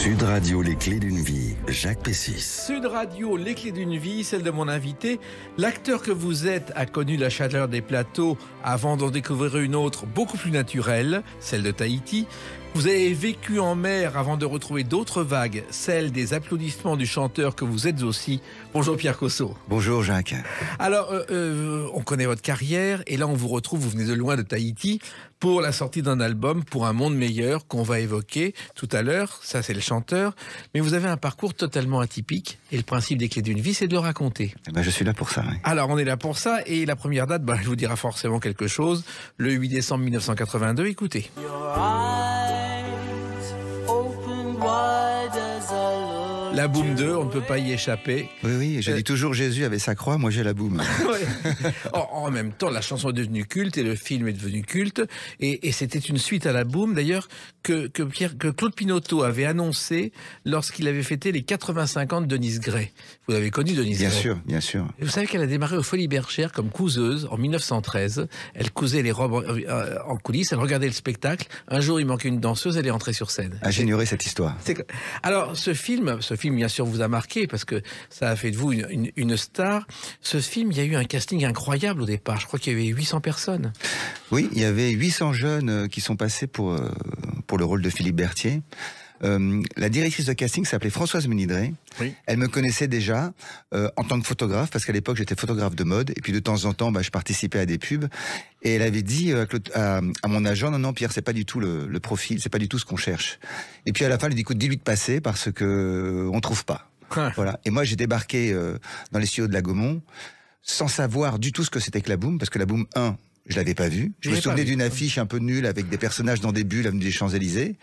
Sud Radio, les clés d'une vie, Jacques Pessis. Sud Radio, les clés d'une vie, celle de mon invité. L'acteur que vous êtes a connu la chaleur des plateaux avant d'en découvrir une autre beaucoup plus naturelle, celle de Tahiti. Vous avez vécu en mer avant de retrouver d'autres vagues, celle des applaudissements du chanteur que vous êtes aussi. Bonjour Pierre Cosso. Bonjour Jacques. Alors, on connaît votre carrière et là on vous retrouve, vous venez de loin de Tahiti, pour la sortie d'un album Pour un monde meilleur qu'on va évoquer tout à l'heure. Ça, c'est le chanteur. Mais vous avez un parcours totalement atypique et le principe des clés d'une vie, c'est de le raconter. Eh ben, je suis là pour ça. Oui. Alors, on est là pour ça et la première date, je vous dira forcément quelque chose. Le 8 décembre 1982, écoutez. La boum 2, on ne peut pas y échapper. Oui, je dis toujours Jésus avait sa croix, moi j'ai la boum. En même temps, la chanson est devenue culte et le film est devenu culte. Et c'était une suite à la boum, d'ailleurs, que Claude Pinoteau avait annoncé lorsqu'il avait fêté les 85 ans de Denise Gray. Vous avez connu Denise Gray? Bien sûr. Et vous savez qu'elle a démarré aux Folies Bergère comme couseuse en 1913. Elle cousait les robes en coulisses, elle regardait le spectacle. Un jour, il manquait une danseuse, elle est entrée sur scène. Ah, j'ignorais cette histoire. Alors, ce film, bien sûr, vous a marqué parce que ça a fait de vous une star. Ce film, il y a eu un casting incroyable au départ. Je crois qu'il y avait 800 personnes. Oui, il y avait 800 jeunes qui sont passés pour le rôle de Philippe Berthier. La directrice de casting s'appelait Françoise Ménidré. Oui. Elle me connaissait déjà en tant que photographe, parce qu'à l'époque j'étais photographe de mode, et puis de temps en temps je participais à des pubs, et elle avait dit à mon agent, non Pierre, c'est pas du tout le profil, c'est pas du tout ce qu'on cherche. Et puis à la fin elle dit, écoute, dis-lui de passer parce que on trouve pas. Voilà. Et moi j'ai débarqué dans les studios de la Gaumont sans savoir du tout ce que c'était que la boum, parce que la boum 1, je l'avais pas vue. Je me souvenais d'une affiche un peu nulle avec des personnages dans des bulles avenue des Champs-Élysées.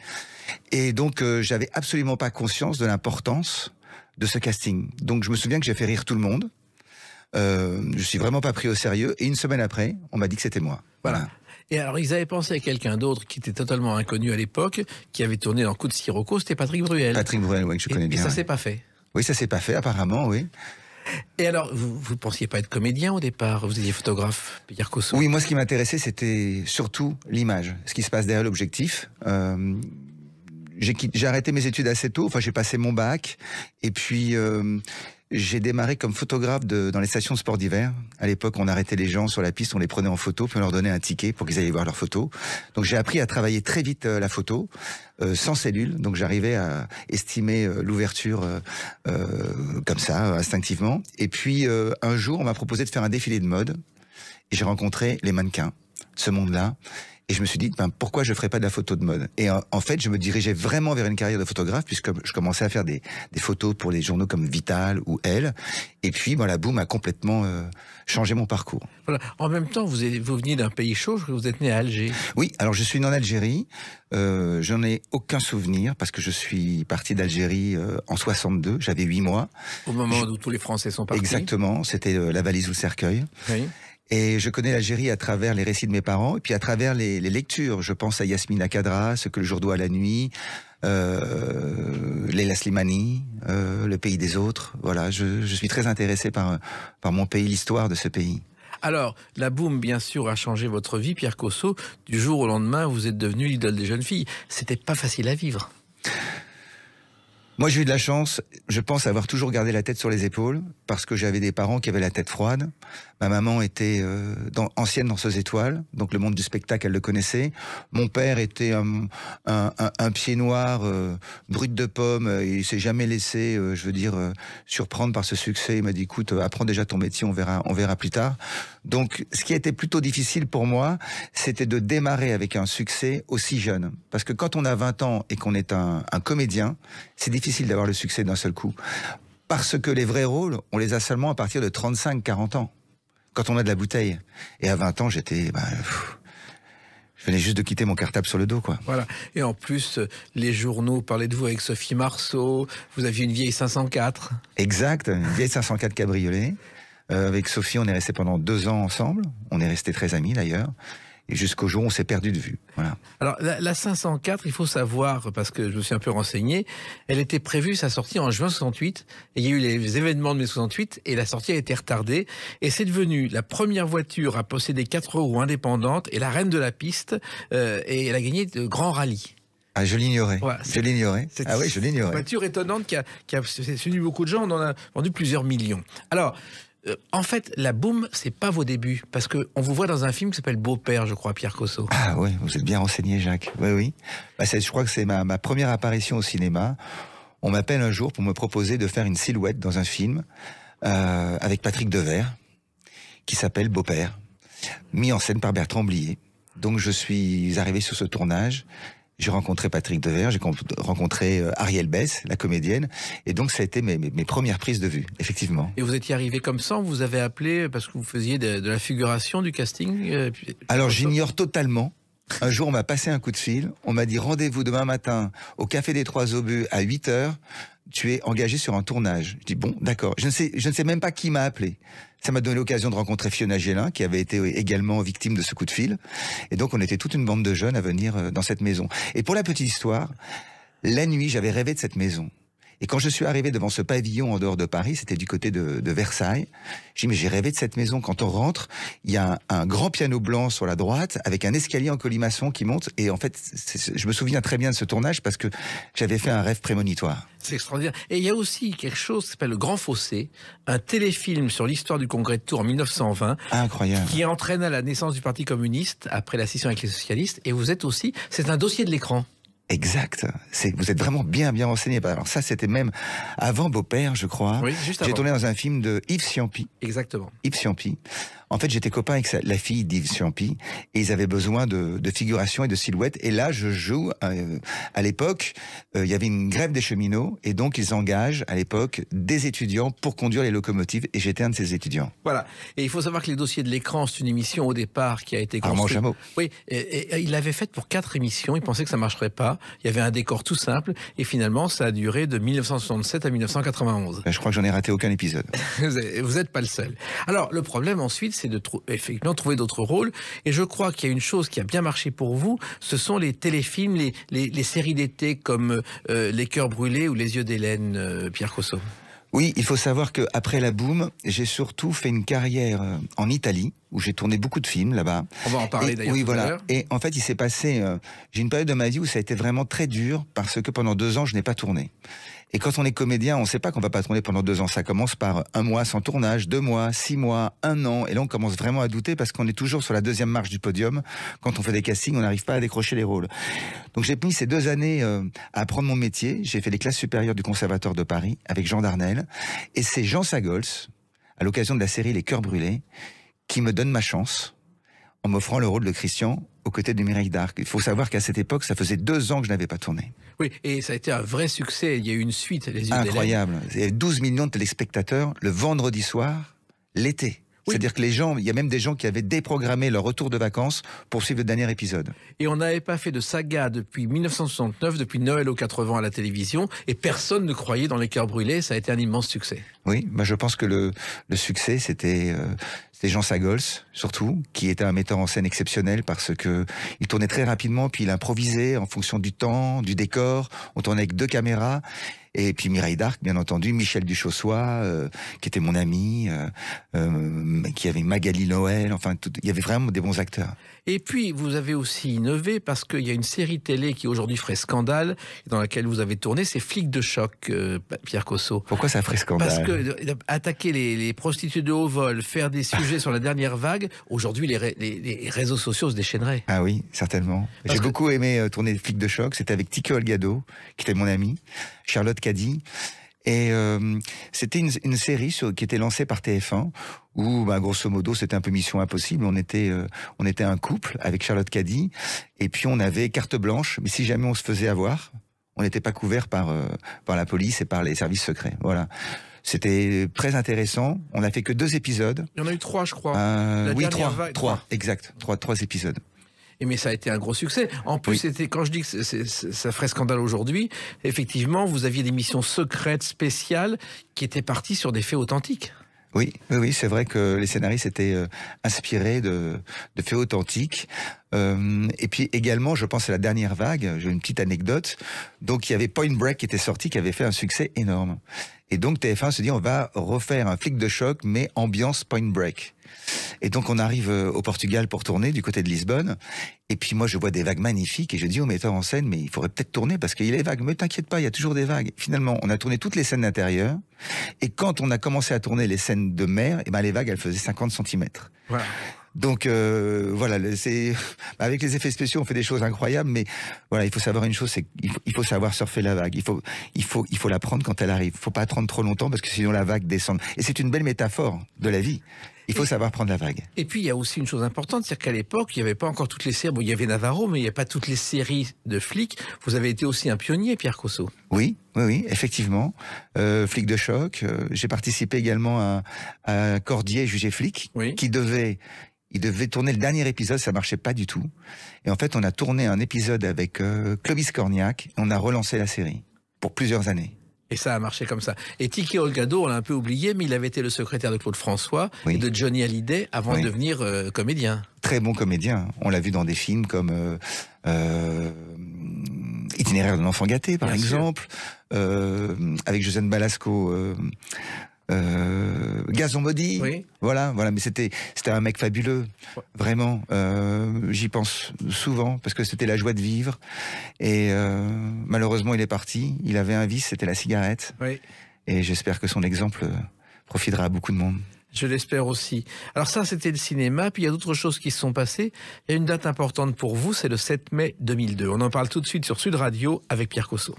Et donc, j'avais absolument pas conscience de l'importance de ce casting. Donc, je me souviens que j'ai fait rire tout le monde. Je suis vraiment pas pris au sérieux. Et une semaine après, on m'a dit que c'était moi. Voilà. Et alors, ils avaient pensé à quelqu'un d'autre qui était totalement inconnu à l'époque, qui avait tourné dans Coup de Sirocco, c'était Patrick Bruel. Patrick Bruel, oui, que je connais bien. Et ça s'est pas fait. Oui, ça s'est pas fait, apparemment, oui. Et alors, vous pensiez pas être comédien au départ? Vous étiez photographe, Pierre Cosso? Oui, moi, ce qui m'intéressait, c'était surtout l'image, ce qui se passe derrière l'objectif. J'ai arrêté mes études assez tôt. Enfin, j'ai passé mon bac, et puis j'ai démarré comme photographe dans les stations de sport d'hiver. À l'époque, on arrêtait les gens sur la piste, on les prenait en photo, puis on leur donnait un ticket pour qu'ils aillent voir leurs photos. Donc j'ai appris à travailler très vite la photo, sans cellule. Donc j'arrivais à estimer l'ouverture comme ça, instinctivement. Et puis un jour, on m'a proposé de faire un défilé de mode, et j'ai rencontré les mannequins, ce monde-là. Et je me suis dit, pourquoi je ferais pas de la photo de mode? Et en fait, je me dirigeais vraiment vers une carrière de photographe, puisque je commençais à faire des photos pour les journaux comme Vital ou Elle. Et puis, la boum a complètement changé mon parcours. Voilà. En même temps, vous veniez d'un pays chaud, vous êtes né à Alger. Oui, alors je suis né en Algérie. J'en ai aucun souvenir, parce que je suis parti d'Algérie en 62, j'avais 8 mois. Au moment où tous les Français sont partis. Exactement, c'était la valise ou le cercueil. Oui. Et je connais l'Algérie à travers les récits de mes parents, et puis à travers les lectures. Je pense à Yasmina Khadra, Ce que le jour doit à la nuit, Leila Slimani, Le pays des autres. Voilà, je suis très intéressé par mon pays, l'histoire de ce pays. Alors, la boum, bien sûr, a changé votre vie, Pierre Cosso. Du jour au lendemain, vous êtes devenu l'idole des jeunes filles. C'était pas facile à vivre. Moi, j'ai eu de la chance, je pense avoir toujours gardé la tête sur les épaules, parce que j'avais des parents qui avaient la tête froide. Ma maman était ancienne danseuse étoile, donc le monde du spectacle, elle le connaissait. Mon père était un pied noir, brut de pomme, et il s'est jamais laissé, surprendre par ce succès. Il m'a dit, écoute, apprends déjà ton métier, on verra plus tard. Donc, ce qui a été plutôt difficile pour moi, c'était de démarrer avec un succès aussi jeune. Parce que quand on a 20 ans et qu'on est un comédien, c'est difficile d'avoir le succès d'un seul coup. Parce que les vrais rôles, on les a seulement à partir de 35-40 ans. Quand on a de la bouteille. Et à 20 ans, je venais juste de quitter mon cartable sur le dos, quoi. Voilà. Et en plus, les journaux parlaient de vous avec Sophie Marceau. Vous aviez une vieille 504. Exact, une vieille 504 cabriolet. Avec Sophie, on est resté pendant 2 ans ensemble. On est resté très amis, d'ailleurs. Et jusqu'au jour où on s'est perdu de vue. Voilà. Alors, la 504, il faut savoir, parce que je me suis un peu renseigné, elle était prévue, sa sortie en juin 68, et il y a eu les événements de mai 68, et la sortie a été retardée, et c'est devenu la première voiture à posséder 4 roues indépendantes, et la reine de la piste, et elle a gagné de grands rallyes. Ah, je l'ignorais. Voilà, je l'ignorais. Ah oui, je l'ignorais. Une voiture étonnante qui a séduit beaucoup de gens. On en a vendu plusieurs millions. Alors, en fait, la boum, c'est pas vos débuts. Parce qu'on vous voit dans un film qui s'appelle Beau-père, je crois, Pierre Cosso. Ah oui, vous êtes bien renseigné, Jacques. Oui, oui. Bah, je crois que c'est ma première apparition au cinéma. On m'appelle un jour pour me proposer de faire une silhouette dans un film avec Patrick Devers, qui s'appelle Beau-père, mis en scène par Bertrand Blier. Donc je suis arrivé sur ce tournage. J'ai rencontré Patrick Devers, j'ai rencontré Ariel Bess, la comédienne, et donc ça a été mes premières prises de vue, effectivement. Et vous étiez arrivé comme ça, on vous avez appelé parce que vous faisiez de la figuration, du casting Alors j'ignore totalement. Un jour, on m'a passé un coup de fil, on m'a dit rendez-vous demain matin au Café des Trois Obus à 8h, tu es engagé sur un tournage. Je dis bon, d'accord. Je ne sais même pas qui m'a appelé. Ça m'a donné l'occasion de rencontrer Fiona Gélin, qui avait été également victime de ce coup de fil. Et donc, on était toute une bande de jeunes à venir dans cette maison. Et pour la petite histoire, la nuit, j'avais rêvé de cette maison. Et quand je suis arrivé devant ce pavillon en dehors de Paris, c'était du côté de Versailles, j'ai dit mais j'ai rêvé de cette maison. Quand on rentre, il y a un grand piano blanc sur la droite avec un escalier en colimaçon qui monte. Et en fait, je me souviens très bien de ce tournage parce que j'avais fait un rêve prémonitoire. C'est extraordinaire. Et il y a aussi quelque chose qui s'appelle Le Grand Fossé, un téléfilm sur l'histoire du Congrès de Tours en 1920. Incroyable. Qui entraîna la naissance du Parti communiste après la scission avec les socialistes. Et vous êtes aussi, c'est un dossier de l'écran. Exact. Vous êtes vraiment bien renseigné. Alors ça, c'était même avant Beau-père, je crois. Oui, juste avant. J'ai tourné dans un film de Yves Ciampi. Exactement. Yves Ciampi. En fait, j'étais copain avec la fille d'Yves Ciampi et ils avaient besoin de figuration et de silhouette. Et là, je joue. À l'époque, il y avait une grève des cheminots et donc ils engagent à l'époque des étudiants pour conduire les locomotives et j'étais un de ces étudiants. Voilà. Et il faut savoir que les dossiers de l'écran, c'est une émission au départ qui a été construite. Armand Chameau. Oui. Et il l'avait faite pour 4 émissions. Il pensait que ça marcherait pas. Il y avait un décor tout simple et finalement, ça a duré de 1967 à 1991. Je crois que j'en ai raté aucun épisode. Vous n'êtes pas le seul. Alors, le problème ensuite, c'est de effectivement trouver d'autres rôles. Et je crois qu'il y a une chose qui a bien marché pour vous, ce sont les téléfilms, les séries d'été comme Les Cœurs Brûlés ou Les Yeux d'Hélène, Pierre Cosso. Oui, il faut savoir qu'après la boum, j'ai surtout fait une carrière en Italie, où j'ai tourné beaucoup de films là-bas. On va en parler d'ailleurs. Oui, tout à voilà. l'heure. Et en fait, il s'est passé... j'ai une période de ma vie où ça a été vraiment très dur, parce que pendant 2 ans, je n'ai pas tourné. Et quand on est comédien, on ne sait pas qu'on va pas tourner pendant 2 ans. Ça commence par 1 mois sans tournage, 2 mois, 6 mois, 1 an. Et là, on commence vraiment à douter parce qu'on est toujours sur la 2e marche du podium. Quand on fait des castings, on n'arrive pas à décrocher les rôles. Donc j'ai mis ces 2 années à apprendre mon métier. J'ai fait les classes supérieures du Conservatoire de Paris avec Jean Darnel. Et c'est Jean Sagols, à l'occasion de la série Les Cœurs Brûlés, qui me donne ma chance en m'offrant le rôle de Christian aux côtés de Mireille d'Arc. Il faut savoir qu'à cette époque, ça faisait 2 ans que je n'avais pas tourné. Oui, et ça a été un vrai succès. Il y a eu une suite, Les Yeux d'Hélène. Incroyable. Il y avait 12 millions de téléspectateurs le vendredi soir, l'été. Oui. C'est-à-dire que les gens, il y a même des gens qui avaient déprogrammé leur retour de vacances pour suivre le dernier épisode. Et on n'avait pas fait de saga depuis 1969, depuis Noël aux 80 à la télévision, et personne ne croyait dans Les Cœurs Brûlés. Ça a été un immense succès. Oui, bah je pense que le succès, c'était Jean Sagols, surtout, qui était un metteur en scène exceptionnel parce que il tournait très rapidement, puis il improvisait en fonction du temps, du décor. On tournait avec 2 caméras. Et puis Mireille d'Arc, bien entendu, Michel Duchossois, qui était mon ami, qui avait Magali Noël, enfin, il y avait vraiment des bons acteurs. Et puis, vous avez aussi innové parce qu'il y a une série télé qui aujourd'hui ferait scandale, dans laquelle vous avez tourné, c'est Flics de choc, Pierre Cosso. Pourquoi ça ferait scandale? Parce que attaquer les prostituées de haut vol, faire des sujets sur la dernière vague, aujourd'hui, les réseaux sociaux se déchaîneraient. Ah oui, certainement. J'ai beaucoup aimé tourner Flics de choc, c'était avec Tike Olgado, qui était mon ami, Charlotte Caddy. Et c'était une série qui était lancée par TF1 où, grosso modo, c'était un peu Mission Impossible. On était un couple avec Charlotte Caddy et puis on avait carte blanche. Mais si jamais on se faisait avoir, on n'était pas couvert par la police et par les services secrets. Voilà. C'était très intéressant. On n'a fait que 2 épisodes. Il y en a eu 3, je crois. Oui, 3, exact. 3 épisodes. Mais ça a été un gros succès. En plus, c'était, quand je dis que ça ferait scandale aujourd'hui, effectivement, vous aviez des missions secrètes, spéciales, qui étaient parties sur des faits authentiques. Oui, c'est vrai que les scénaristes étaient inspirés de faits authentiques. Et puis également, je pense à la dernière vague, j'ai une petite anecdote. Donc il y avait Point Break qui était sorti, qui avait fait un succès énorme. Et donc TF1 se dit, on va refaire un flic de choc, mais ambiance Point Break. Et donc on arrive au Portugal pour tourner du côté de Lisbonne. Et puis moi je vois des vagues magnifiques et je dis au metteur en scène, mais il faudrait peut-être tourner parce qu'il y a des vagues. Mais t'inquiète pas, il y a toujours des vagues. Finalement, on a tourné toutes les scènes d'intérieur. Et quand on a commencé à tourner les scènes de mer, et ben les vagues elles faisaient 50 cm. Voilà. Donc voilà, avec les effets spéciaux, on fait des choses incroyables, mais voilà, il faut savoir une chose, c'est qu'il faut savoir surfer la vague. Il faut la prendre quand elle arrive. Il faut pas attendre trop longtemps parce que sinon la vague descend. Et c'est une belle métaphore de la vie. Il faut savoir prendre la vague. Et puis il y a aussi une chose importante, c'est qu'à l'époque, il n'y avait pas encore toutes les séries. Bon, il y avait Navarro, mais il n'y avait pas toutes les séries de flics. Vous avez été aussi un pionnier, Pierre Cosso. Oui, effectivement. Flic de choc. J'ai participé également à Cordier, jugé flic, il devait tourner le dernier épisode, ça marchait pas du tout. Et en fait, on a tourné un épisode avec Clovis Cornillac, on a relancé la série pour plusieurs années. Et ça a marché comme ça. Et Tiki Olgado, on l'a un peu oublié, mais il avait été le secrétaire de Claude François et de Johnny Hallyday avant de devenir comédien. Très bon comédien. On l'a vu dans des films comme Itinéraire d'un enfant gâté, par exemple, avec Josiane Balasco. Gazon maudit, voilà, mais c'était un mec fabuleux, vraiment. J'y pense souvent parce que c'était la joie de vivre. Et malheureusement, il est parti. Il avait un vice, c'était la cigarette. Et j'espère que son exemple profitera à beaucoup de monde. Je l'espère aussi. Alors ça, c'était le cinéma. Puis il y a d'autres choses qui se sont passées. Il y a une date importante pour vous, c'est le 7 mai 2002. On en parle tout de suite sur Sud Radio avec Pierre Cosso.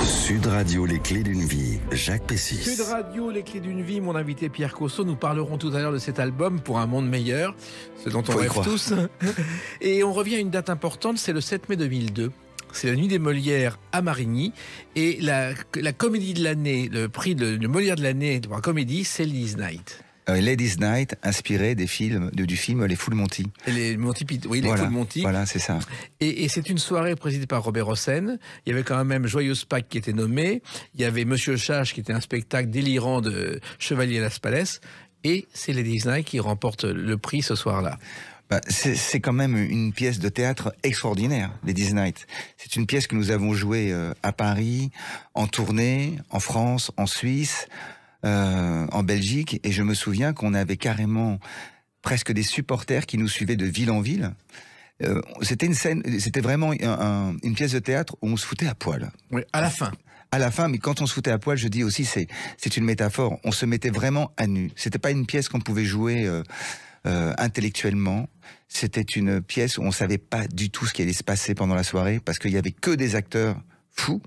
Sud Radio, les clés d'une vie, Jacques Pessis. Sud Radio, les clés d'une vie, mon invité Pierre Cosso. Nous parlerons tout à l'heure de cet album Pour un monde meilleur, ce dont on rêve tous. Et on revient à une date importante, c'est le 7 mai 2002. C'est la Nuit des Molières à Marigny. Et la comédie de l'année, le prix de Molière de l'année pour la comédie, c'est Ladies Night. Ladies Night, inspiré du film Les Full Monty. Les Monty Python, oui, les Full Monty. Voilà, c'est ça. Et c'est une soirée présidée par Robert Hossein. Il y avait quand même Joyeuse Pâques qui était nommé. Il y avait Monsieur Chache qui était un spectacle délirant de Chevalier Las Palais. Et c'est Ladies Night qui remporte le prix ce soir-là. C'est quand même une pièce de théâtre extraordinaire, Ladies Night. C'est une pièce que nous avons jouée à Paris, en tournée, en France, en Suisse, en Belgique, et je me souviens qu'on avait carrément presque des supporters qui nous suivaient de ville en ville. C'était une scène, c'était vraiment une pièce de théâtre où on se foutait à poil. Oui, à la fin. À la fin, mais quand on se foutait à poil, je dis aussi, c'est une métaphore. On se mettait vraiment à nu. C'était pas une pièce qu'on pouvait jouer intellectuellement. C'était une pièce où on savait pas du tout ce qui allait se passer pendant la soirée, parce qu'il y avait que des acteurs fous.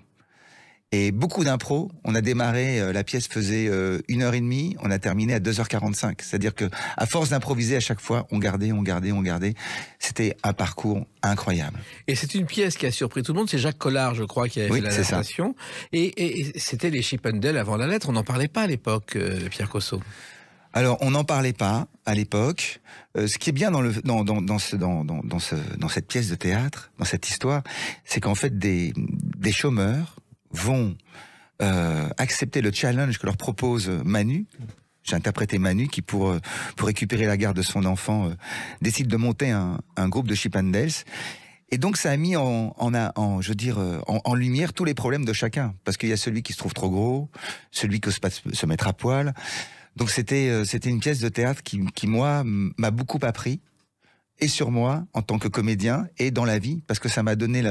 Et beaucoup d'impro. On a démarré, la pièce faisait 1h30, on a terminé à 2h45. C'est-à-dire que, à force d'improviser à chaque fois, on gardait. C'était un parcours incroyable. Et c'est une pièce qui a surpris tout le monde. C'est Jacques Collard, je crois, qui avait fait l'adaptation. Et c'était les Chippendales avant la lettre. On n'en parlait pas à l'époque, Pierre Cosso. Alors, on n'en parlait pas à l'époque. Ce qui est bien dans cette pièce de théâtre, dans cette histoire, c'est qu'en fait, des chômeurs vont accepter le challenge que leur propose Manu. J'ai interprété Manu qui, pour récupérer la garde de son enfant, décide de monter un groupe de Chippendales. Et donc ça a mis en lumière tous les problèmes de chacun, parce qu'il y a celui qui se trouve trop gros, celui qui se mettre à poil. Donc c'était une pièce de théâtre qui moi m'a beaucoup appris, et sur moi en tant que comédien et dans la vie, parce que ça m'a donné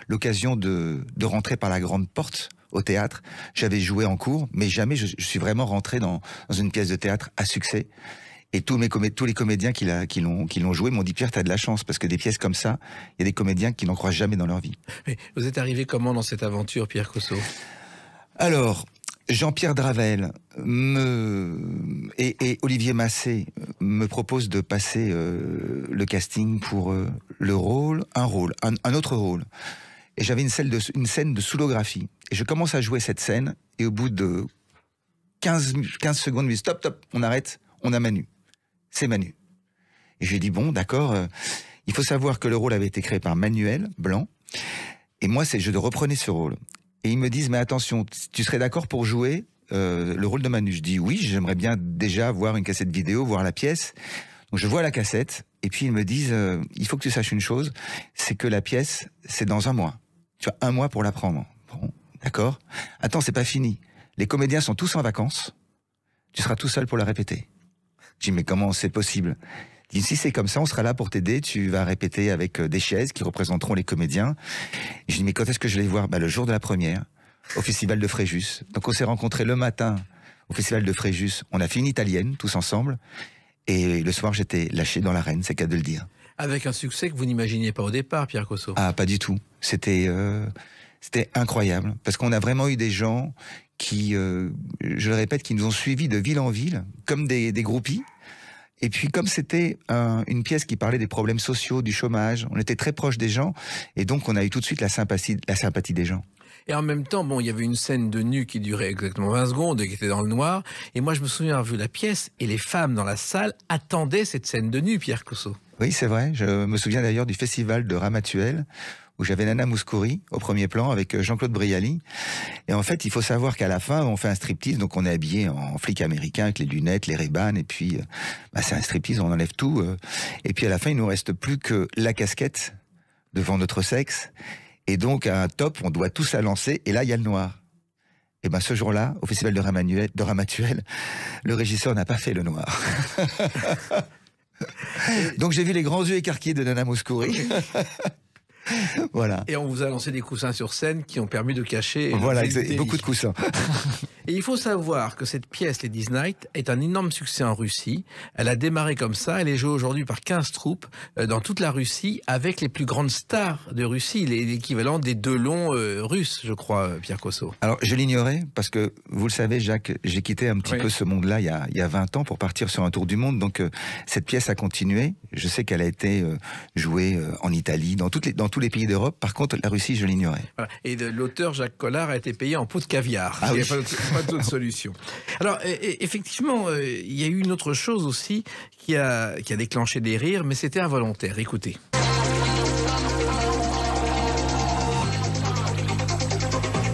l'occasion de rentrer par la grande porte au théâtre. J'avais joué en cours, mais jamais je suis vraiment rentré dans une pièce de théâtre à succès. Et tous les comédiens qui l'ont joué m'ont dit: Pierre, t'as de la chance, parce que des pièces comme ça, il y a des comédiens qui n'en croient jamais dans leur vie. Mais vous êtes arrivé comment dans cette aventure, Pierre Cosso? Alors, Jean-Pierre Dravel et Olivier Massé me proposent de passer le casting pour un autre rôle. Et j'avais une scène de soolographie. Et je commence à jouer cette scène, et au bout de 15 secondes, je me dis: stop, on arrête, on a Manu. C'est Manu. Et j'ai dit: bon, d'accord. Il faut savoir que le rôle avait été créé par Manuel Blanc. Et moi, je reprenais ce rôle. Et ils me disent: mais attention, tu serais d'accord pour jouer le rôle de Manu? Je dis: oui, j'aimerais bien déjà voir une cassette vidéo, voir la pièce. Donc je vois la cassette, et puis ils me disent, il faut que tu saches une chose, c'est que la pièce, c'est dans 1 mois. Tu as 1 mois pour la prendre. Bon, d'accord. Attends, c'est pas fini. Les comédiens sont tous en vacances. Tu seras tout seul pour la répéter. Je dis, mais comment c'est possible? Il dit, si c'est comme ça, on sera là pour t'aider. Tu vas répéter avec des chaises qui représenteront les comédiens. Et je dis, mais quand est-ce que je vais les voir? Le jour de la première, au Festival de Fréjus. Donc on s'est rencontrés le matin au Festival de Fréjus. On a fait une italienne, tous ensemble. Et le soir, j'étais lâché dans l'arène, c'est le cas de le dire. Avec un succès que vous n'imaginiez pas au départ, Pierre Cosso. Ah, pas du tout. C'était incroyable. Parce qu'on a vraiment eu des gens qui, je le répète, qui nous ont suivis de ville en ville, comme des groupies. Et puis, comme c'était une pièce qui parlait des problèmes sociaux, du chômage, on était très proche des gens. Et donc, on a eu tout de suite la sympathie des gens. Et en même temps, bon, il y avait une scène de nu qui durait exactement 20 secondes et qui était dans le noir. Et moi, je me souviens avoir vu la pièce et les femmes dans la salle attendaient cette scène de nu, Pierre Cosso. Oui, c'est vrai. Je me souviens d'ailleurs du festival de Ramatuelle où j'avais Nana Mouskouri au premier plan avec Jean-Claude Brialy. Et en fait, il faut savoir qu'à la fin, on fait un striptease. Donc, on est habillé en flic américain avec les lunettes, les Ray-Ban. Et puis, c'est un striptease, on enlève tout. Et puis, à la fin, il nous reste plus que la casquette devant notre sexe. Et donc, à un top, on doit tout s'alancer, et là, il y a le noir. Et ce jour-là, au festival de Ramatuelle, le régisseur n'a pas fait le noir. Donc, j'ai vu les grands yeux écarquillés de Nana Mouskouri. Voilà. Et on vous a lancé des coussins sur scène qui ont permis de cacher... Voilà, beaucoup de coussins. Et il faut savoir que cette pièce, Ladies Night, est un énorme succès en Russie. Elle a démarré comme ça. Elle est jouée aujourd'hui par 15 troupes dans toute la Russie avec les plus grandes stars de Russie, l'équivalent des Delon russes, je crois, Pierre Cosso. Alors, je l'ignorais parce que, vous le savez, Jacques, j'ai quitté un petit peu ce monde-là il y a 20 ans pour partir sur un tour du monde. Donc, cette pièce a continué. Je sais qu'elle a été jouée en Italie, dans tous les pays d'Europe. Par contre, la Russie, je l'ignorais. Voilà. Et l'auteur Jacques Collard a été payé en pot de caviar. Ah, il n'y a pas d'autre solution. Alors, effectivement, il y a eu une autre chose aussi qui a déclenché des rires, mais c'était involontaire. Écoutez.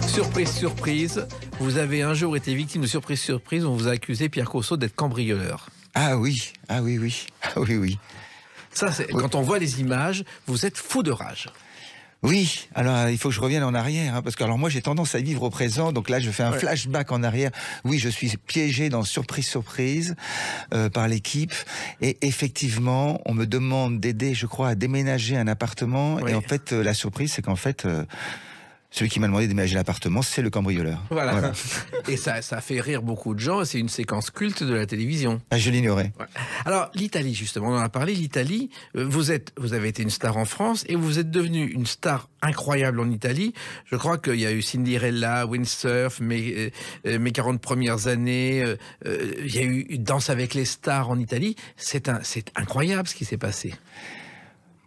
Surprise, surprise. Vous avez un jour été victime de surprise, surprise. On vous a accusé, Pierre Cosso, d'être cambrioleur. Ah oui. Ça, quand on voit les images, vous êtes fou de rage. Oui, alors il faut que je revienne en arrière, parce que alors moi j'ai tendance à vivre au présent, donc là je fais un flashback en arrière. Oui, je suis piégé dans surprise par l'équipe, et effectivement on me demande d'aider, je crois, à déménager un appartement, et en fait la surprise c'est qu'en fait... celui qui m'a demandé de déménager l'appartement, c'est le cambrioleur. Voilà. Et ça fait rire beaucoup de gens. C'est une séquence culte de la télévision. Ah, je l'ignorais. Ouais. Alors, l'Italie, justement, on en a parlé. L'Italie, vous avez été une star en France et vous êtes devenu une star incroyable en Italie. Je crois qu'il y a eu Cinderella, Windsurf, mes 40 premières années. Il y a eu Danse avec les stars en Italie. C'est incroyable ce qui s'est passé.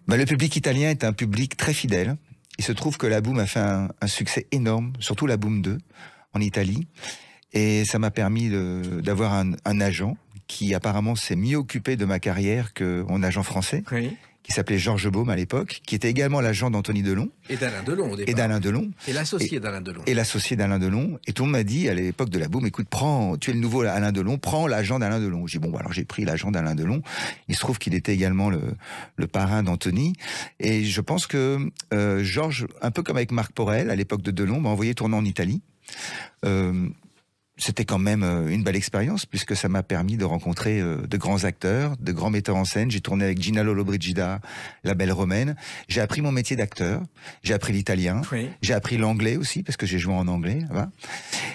Le public italien est un public très fidèle. Il se trouve que La Boum a fait un succès énorme, surtout La Boum 2, en Italie. Et ça m'a permis d'avoir un agent qui apparemment s'est mieux occupé de ma carrière que mon agent français, qui s'appelait Georges Baume à l'époque, qui était également l'agent d'Anthony Delon. Et d'Alain Delon au départ. Et d'Alain Delon. Et l'associé d'Alain Delon. Et l'associé d'Alain Delon. Et tout le monde m'a dit à l'époque de La Boum, écoute, tu es le nouveau Alain Delon, prends l'agent d'Alain Delon. J'ai dit, alors j'ai pris l'agent d'Alain Delon. Il se trouve qu'il était également le parrain d'Anthony. Et je pense que Georges, un peu comme avec Marc Porel, à l'époque de Delon, m'a envoyé tourner en Italie. C'était quand même une belle expérience, puisque ça m'a permis de rencontrer de grands acteurs, de grands metteurs en scène. J'ai tourné avec Gina Lollobrigida, La Belle Romaine. J'ai appris mon métier d'acteur. J'ai appris l'italien. J'ai appris l'anglais aussi, parce que j'ai joué en anglais. Là-bas.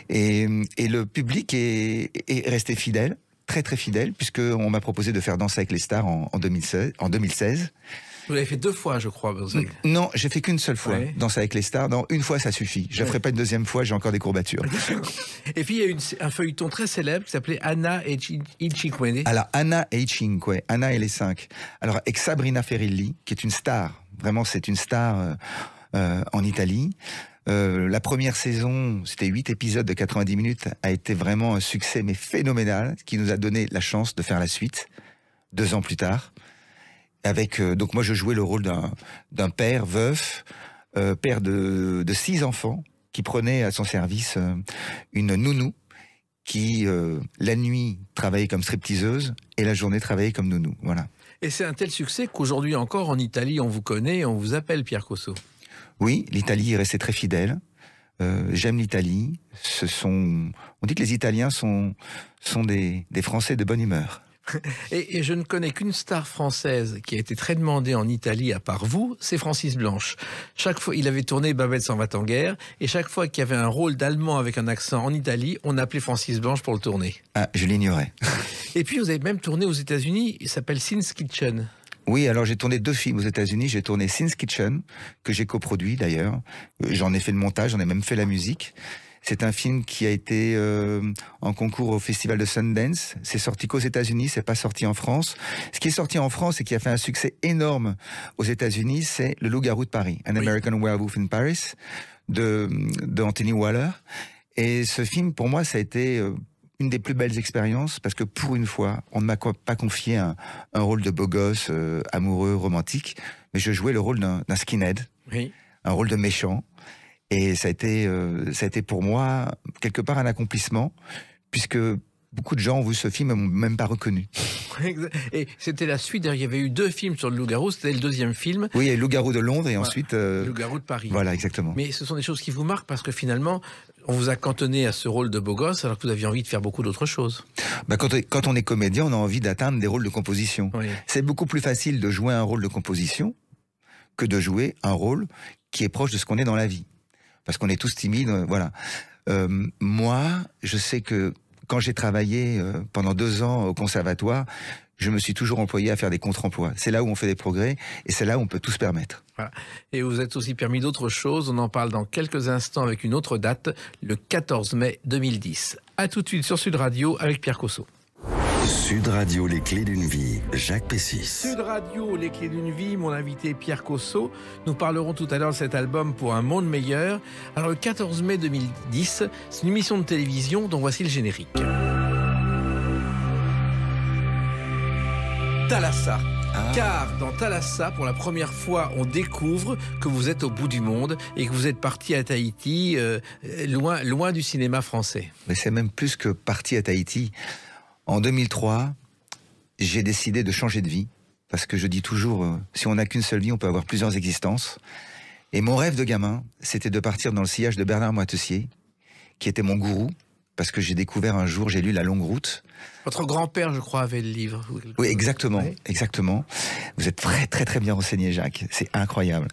Et le public est resté fidèle, très très fidèle, puisqu'on m'a proposé de faire Danse avec les stars en 2016. Vous l'avez fait 2 fois, je crois. Non, j'ai fait qu'une seule fois, Danse avec les stars. Non, une fois, ça suffit. Je ne ferai pas une deuxième fois, j'ai encore des courbatures. Et puis, il y a eu un feuilleton très célèbre qui s'appelait Anna e il Cinque. Alors, Anna e Cinque, Anna et les 5. Alors, avec Sabrina Ferilli, qui est une star. Vraiment, c'est une star en Italie. La première saison, c'était 8 épisodes de 90 minutes, a été vraiment un succès, mais phénoménal, qui nous a donné la chance de faire la suite, 2 ans plus tard. Donc moi je jouais le rôle d'un père veuf, père de 6 enfants, qui prenait à son service une nounou qui, la nuit, travaillaient comme stripteaseuses et la journée travaillaient comme nounou. Voilà. Et c'est un tel succès qu'aujourd'hui encore, en Italie, on vous connaît, on vous appelle Pierre Cosso. Oui, l'Italie est restée très fidèle. J'aime l'Italie. On dit que les Italiens sont des Français de bonne humeur. Et je ne connais qu'une star française qui a été très demandée en Italie, à part vous, c'est Francis Blanche. Chaque fois, il avait tourné Babette s'en va en guerre, et chaque fois qu'il y avait un rôle d'Allemand avec un accent en Italie, on appelait Francis Blanche pour le tourner. Ah, je l'ignorais. Et puis vous avez même tourné aux États-Unis, il s'appelle Sin's Kitchen. Oui, alors j'ai tourné 2 films aux États-Unis. J'ai tourné Sin's Kitchen, que j'ai coproduit d'ailleurs. J'en ai fait le montage, j'en ai même fait la musique. C'est un film qui a été en concours au Festival de Sundance. C'est sorti qu'aux États-Unis, c'est pas sorti en France. Ce qui est sorti en France et qui a fait un succès énorme aux États-Unis, c'est Le Loup-garou de Paris, An American Werewolf in Paris, de Anthony Waller. Et ce film, pour moi, ça a été une des plus belles expériences, parce que pour une fois, on ne m'a pas confié un rôle de beau gosse, amoureux, romantique, mais je jouais le rôle d'un skinhead, oui. Un rôle de méchant. Et ça a été pour moi quelque part un accomplissement, puisque beaucoup de gens ont vu ce film et m'ont même pas reconnu. Et c'était la suite, il y avait eu 2 films sur le loup-garou, c'était le 2e film. Oui, il y a le Loup-garou de Londres et ensuite... Le Loup-garou de Paris. Voilà, exactement. Mais ce sont des choses qui vous marquent parce que finalement, on vous a cantonné à ce rôle de beau gosse alors que vous aviez envie de faire beaucoup d'autres choses. Bah quand on est comédien, on a envie d'atteindre des rôles de composition. Oui. C'est beaucoup plus facile de jouer un rôle de composition que de jouer un rôle qui est proche de ce qu'on est dans la vie. Parce qu'on est tous timides, voilà. Moi, je sais que quand j'ai travaillé pendant 2 ans au conservatoire, je me suis toujours employé à faire des contre-emplois. C'est là où on fait des progrès et c'est là où on peut tout se permettre. Voilà. Et vous êtes aussi permis d'autres choses. On en parle dans quelques instants avec une autre date, le 14 mai 2010. À tout de suite sur Sud Radio avec Pierre Cosso. Sud Radio, les clés d'une vie, Jacques Pessis. Sud Radio, les clés d'une vie, mon invité Pierre Cosso. Nous parlerons tout à l'heure de cet album Pour un monde meilleur. Alors le 14 mai 2010, c'est une émission de télévision dont voici le générique. Thalassa. Car dans Thalassa, pour la première fois, on découvre que vous êtes au bout du monde et que vous êtes parti à Tahiti, loin du cinéma français. Mais c'est même plus que parti à Tahiti. En 2003, j'ai décidé de changer de vie, parce que je dis toujours, si on n'a qu'une seule vie, on peut avoir plusieurs existences. Et mon rêve de gamin, c'était de partir dans le sillage de Bernard Moitessier, qui était mon gourou, parce que j'ai découvert un jour, j'ai lu La Longue Route. Votre grand-père, je crois, avait le livre. Oui, exactement, oui. Exactement. Vous êtes très, très, très bien renseigné, Jacques. C'est incroyable.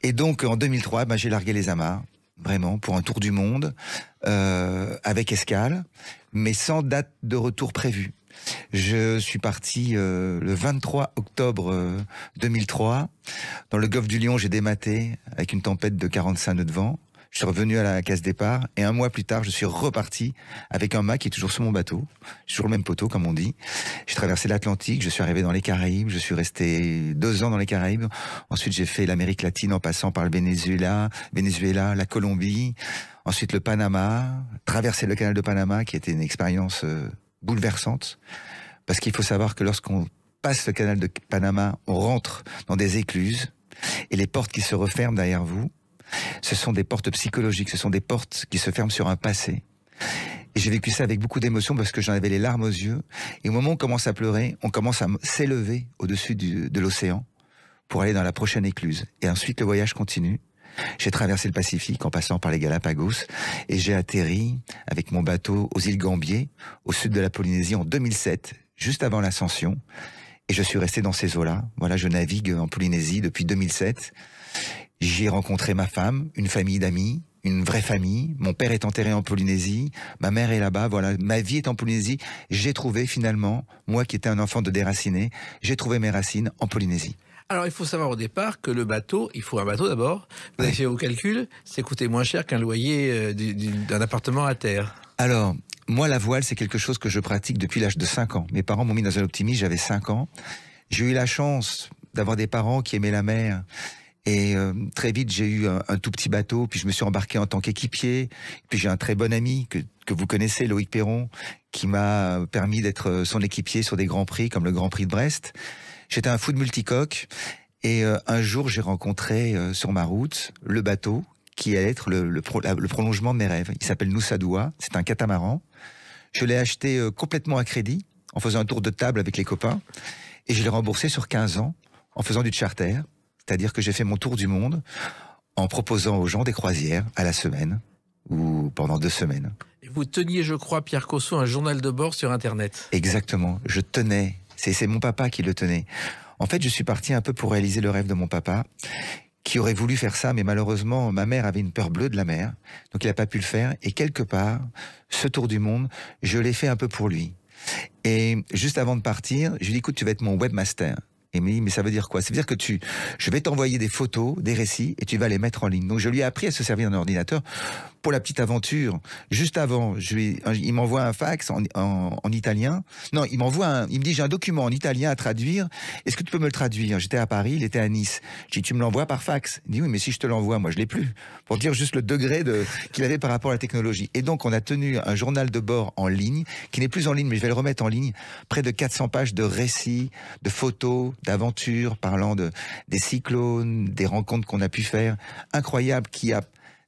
Et donc, en 2003, j'ai largué les amarres, vraiment, pour un tour du monde, avec escale, mais sans date de retour prévue. Je suis parti le 23 octobre 2003. Dans le golfe du Lion, j'ai dématé avec une tempête de 45 nœuds de vent. Je suis revenu à la case départ et 1 mois plus tard, je suis reparti avec un mât qui est toujours sur mon bateau, sur le même poteau comme on dit. J'ai traversé l'Atlantique, je suis arrivé dans les Caraïbes, je suis resté 2 ans dans les Caraïbes. Ensuite, j'ai fait l'Amérique latine en passant par le Venezuela, la Colombie, ensuite le Panama, traversé le canal de Panama qui était une expérience bouleversante. Parce qu'il faut savoir que lorsqu'on passe le canal de Panama, on rentre dans des écluses et les portes qui se referment derrière vous, ce sont des portes psychologiques, ce sont des portes qui se ferment sur un passé. Et j'ai vécu ça avec beaucoup d'émotion parce que j'en avais les larmes aux yeux. Et au moment où on commence à pleurer, on commence à s'élever au-dessus de l'océan pour aller dans la prochaine écluse. Et ensuite, le voyage continue. J'ai traversé le Pacifique en passant par les Galapagos et j'ai atterri avec mon bateau aux îles Gambier, au sud de la Polynésie en 2007, juste avant l'ascension. Et je suis resté dans ces eaux-là. Voilà, je navigue en Polynésie depuis 2007. J'y ai rencontré ma femme, une famille d'amis, une vraie famille. Mon père est enterré en Polynésie, ma mère est là-bas, voilà, ma vie est en Polynésie. J'ai trouvé finalement, moi qui étais un enfant de déraciné, j'ai trouvé mes racines en Polynésie. Alors, il faut savoir au départ que le bateau, il faut un bateau d'abord. Vous avez fait vos calculs, c'est coûté moins cher qu'un loyer d'un appartement à terre. Alors, moi, la voile, c'est quelque chose que je pratique depuis l'âge de 5 ans. Mes parents m'ont mis dans un optimisme, j'avais 5 ans. J'ai eu la chance d'avoir des parents qui aimaient la mer. Et très vite, j'ai eu un tout petit bateau, puis je me suis embarqué en tant qu'équipier. Puis j'ai un très bon ami que vous connaissez, Loïc Perron, qui m'a permis d'être son équipier sur des grands prix, comme le Grand Prix de Brest. J'étais un fou de multicoque. Et un jour, j'ai rencontré sur ma route le bateau qui allait être le prolongement de mes rêves. Il s'appelle Nusa Dua, c'est un catamaran. Je l'ai acheté complètement à crédit, en faisant un tour de table avec les copains. Et je l'ai remboursé sur 15 ans, en faisant du charter. C'est-à-dire que j'ai fait mon tour du monde en proposant aux gens des croisières à la semaine ou pendant 2 semaines. Et vous teniez, je crois, Pierre Cosso, un journal de bord sur Internet. Exactement, je tenais. C'est mon papa qui le tenait. En fait, je suis parti un peu pour réaliser le rêve de mon papa, qui aurait voulu faire ça, mais malheureusement, ma mère avait une peur bleue de la mer, donc il n'a pas pu le faire. Et quelque part, ce tour du monde, je l'ai fait un peu pour lui. Et juste avant de partir, je lui ai dit, écoute, tu vas être mon webmaster. Et il me dit, mais ça veut dire quoi? Ça veut dire que je vais t'envoyer des photos, des récits, et tu vas les mettre en ligne. Donc je lui ai appris à se servir d'un ordinateur. Pour la petite aventure, juste avant, il m'envoie un fax en italien. Non, il me dit, j'ai un document en italien à traduire. Est-ce que tu peux me le traduire? J'étais à Paris, il était à Nice. Je dis, tu me l'envoies par fax? Il dit, oui, mais si je te l'envoie, moi je l'ai plus. Pour dire juste le degré qu'il avait par rapport à la technologie. Et donc on a tenu un journal de bord en ligne, qui n'est plus en ligne, mais je vais le remettre en ligne. Près de 400 pages de récits, de photos, d'aventures, parlant des cyclones, des rencontres qu'on a pu faire. Incroyable, qui a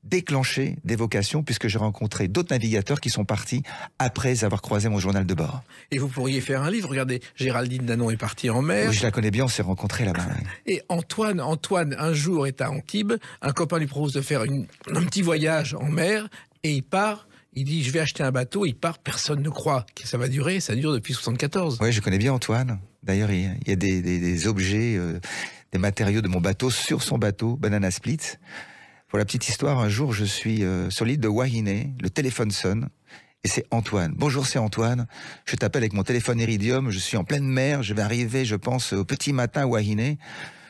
déclenché des vocations, puisque j'ai rencontré d'autres navigateurs qui sont partis après avoir croisé mon journal de bord. Et vous pourriez faire un livre. Regardez, Géraldine Danon est partie en mer. Oui, je la connais bien, on s'est rencontrés là-bas. Et Antoine, un jour, est à Antibes. Un copain lui propose de faire un petit voyage en mer, et il part. Il dit, je vais acheter un bateau. Il part, personne ne croit que ça va durer. Ça dure depuis 74. Oui, je connais bien Antoine. D'ailleurs, il y a des objets, des matériaux de mon bateau sur son bateau, Banana Split. Pour la petite histoire, un jour, je suis sur l'île de Wahine, le téléphone sonne, et c'est Antoine. Bonjour, c'est Antoine. Je t'appelle avec mon téléphone Iridium, je suis en pleine mer, je vais arriver, je pense, au petit matin à Wahine.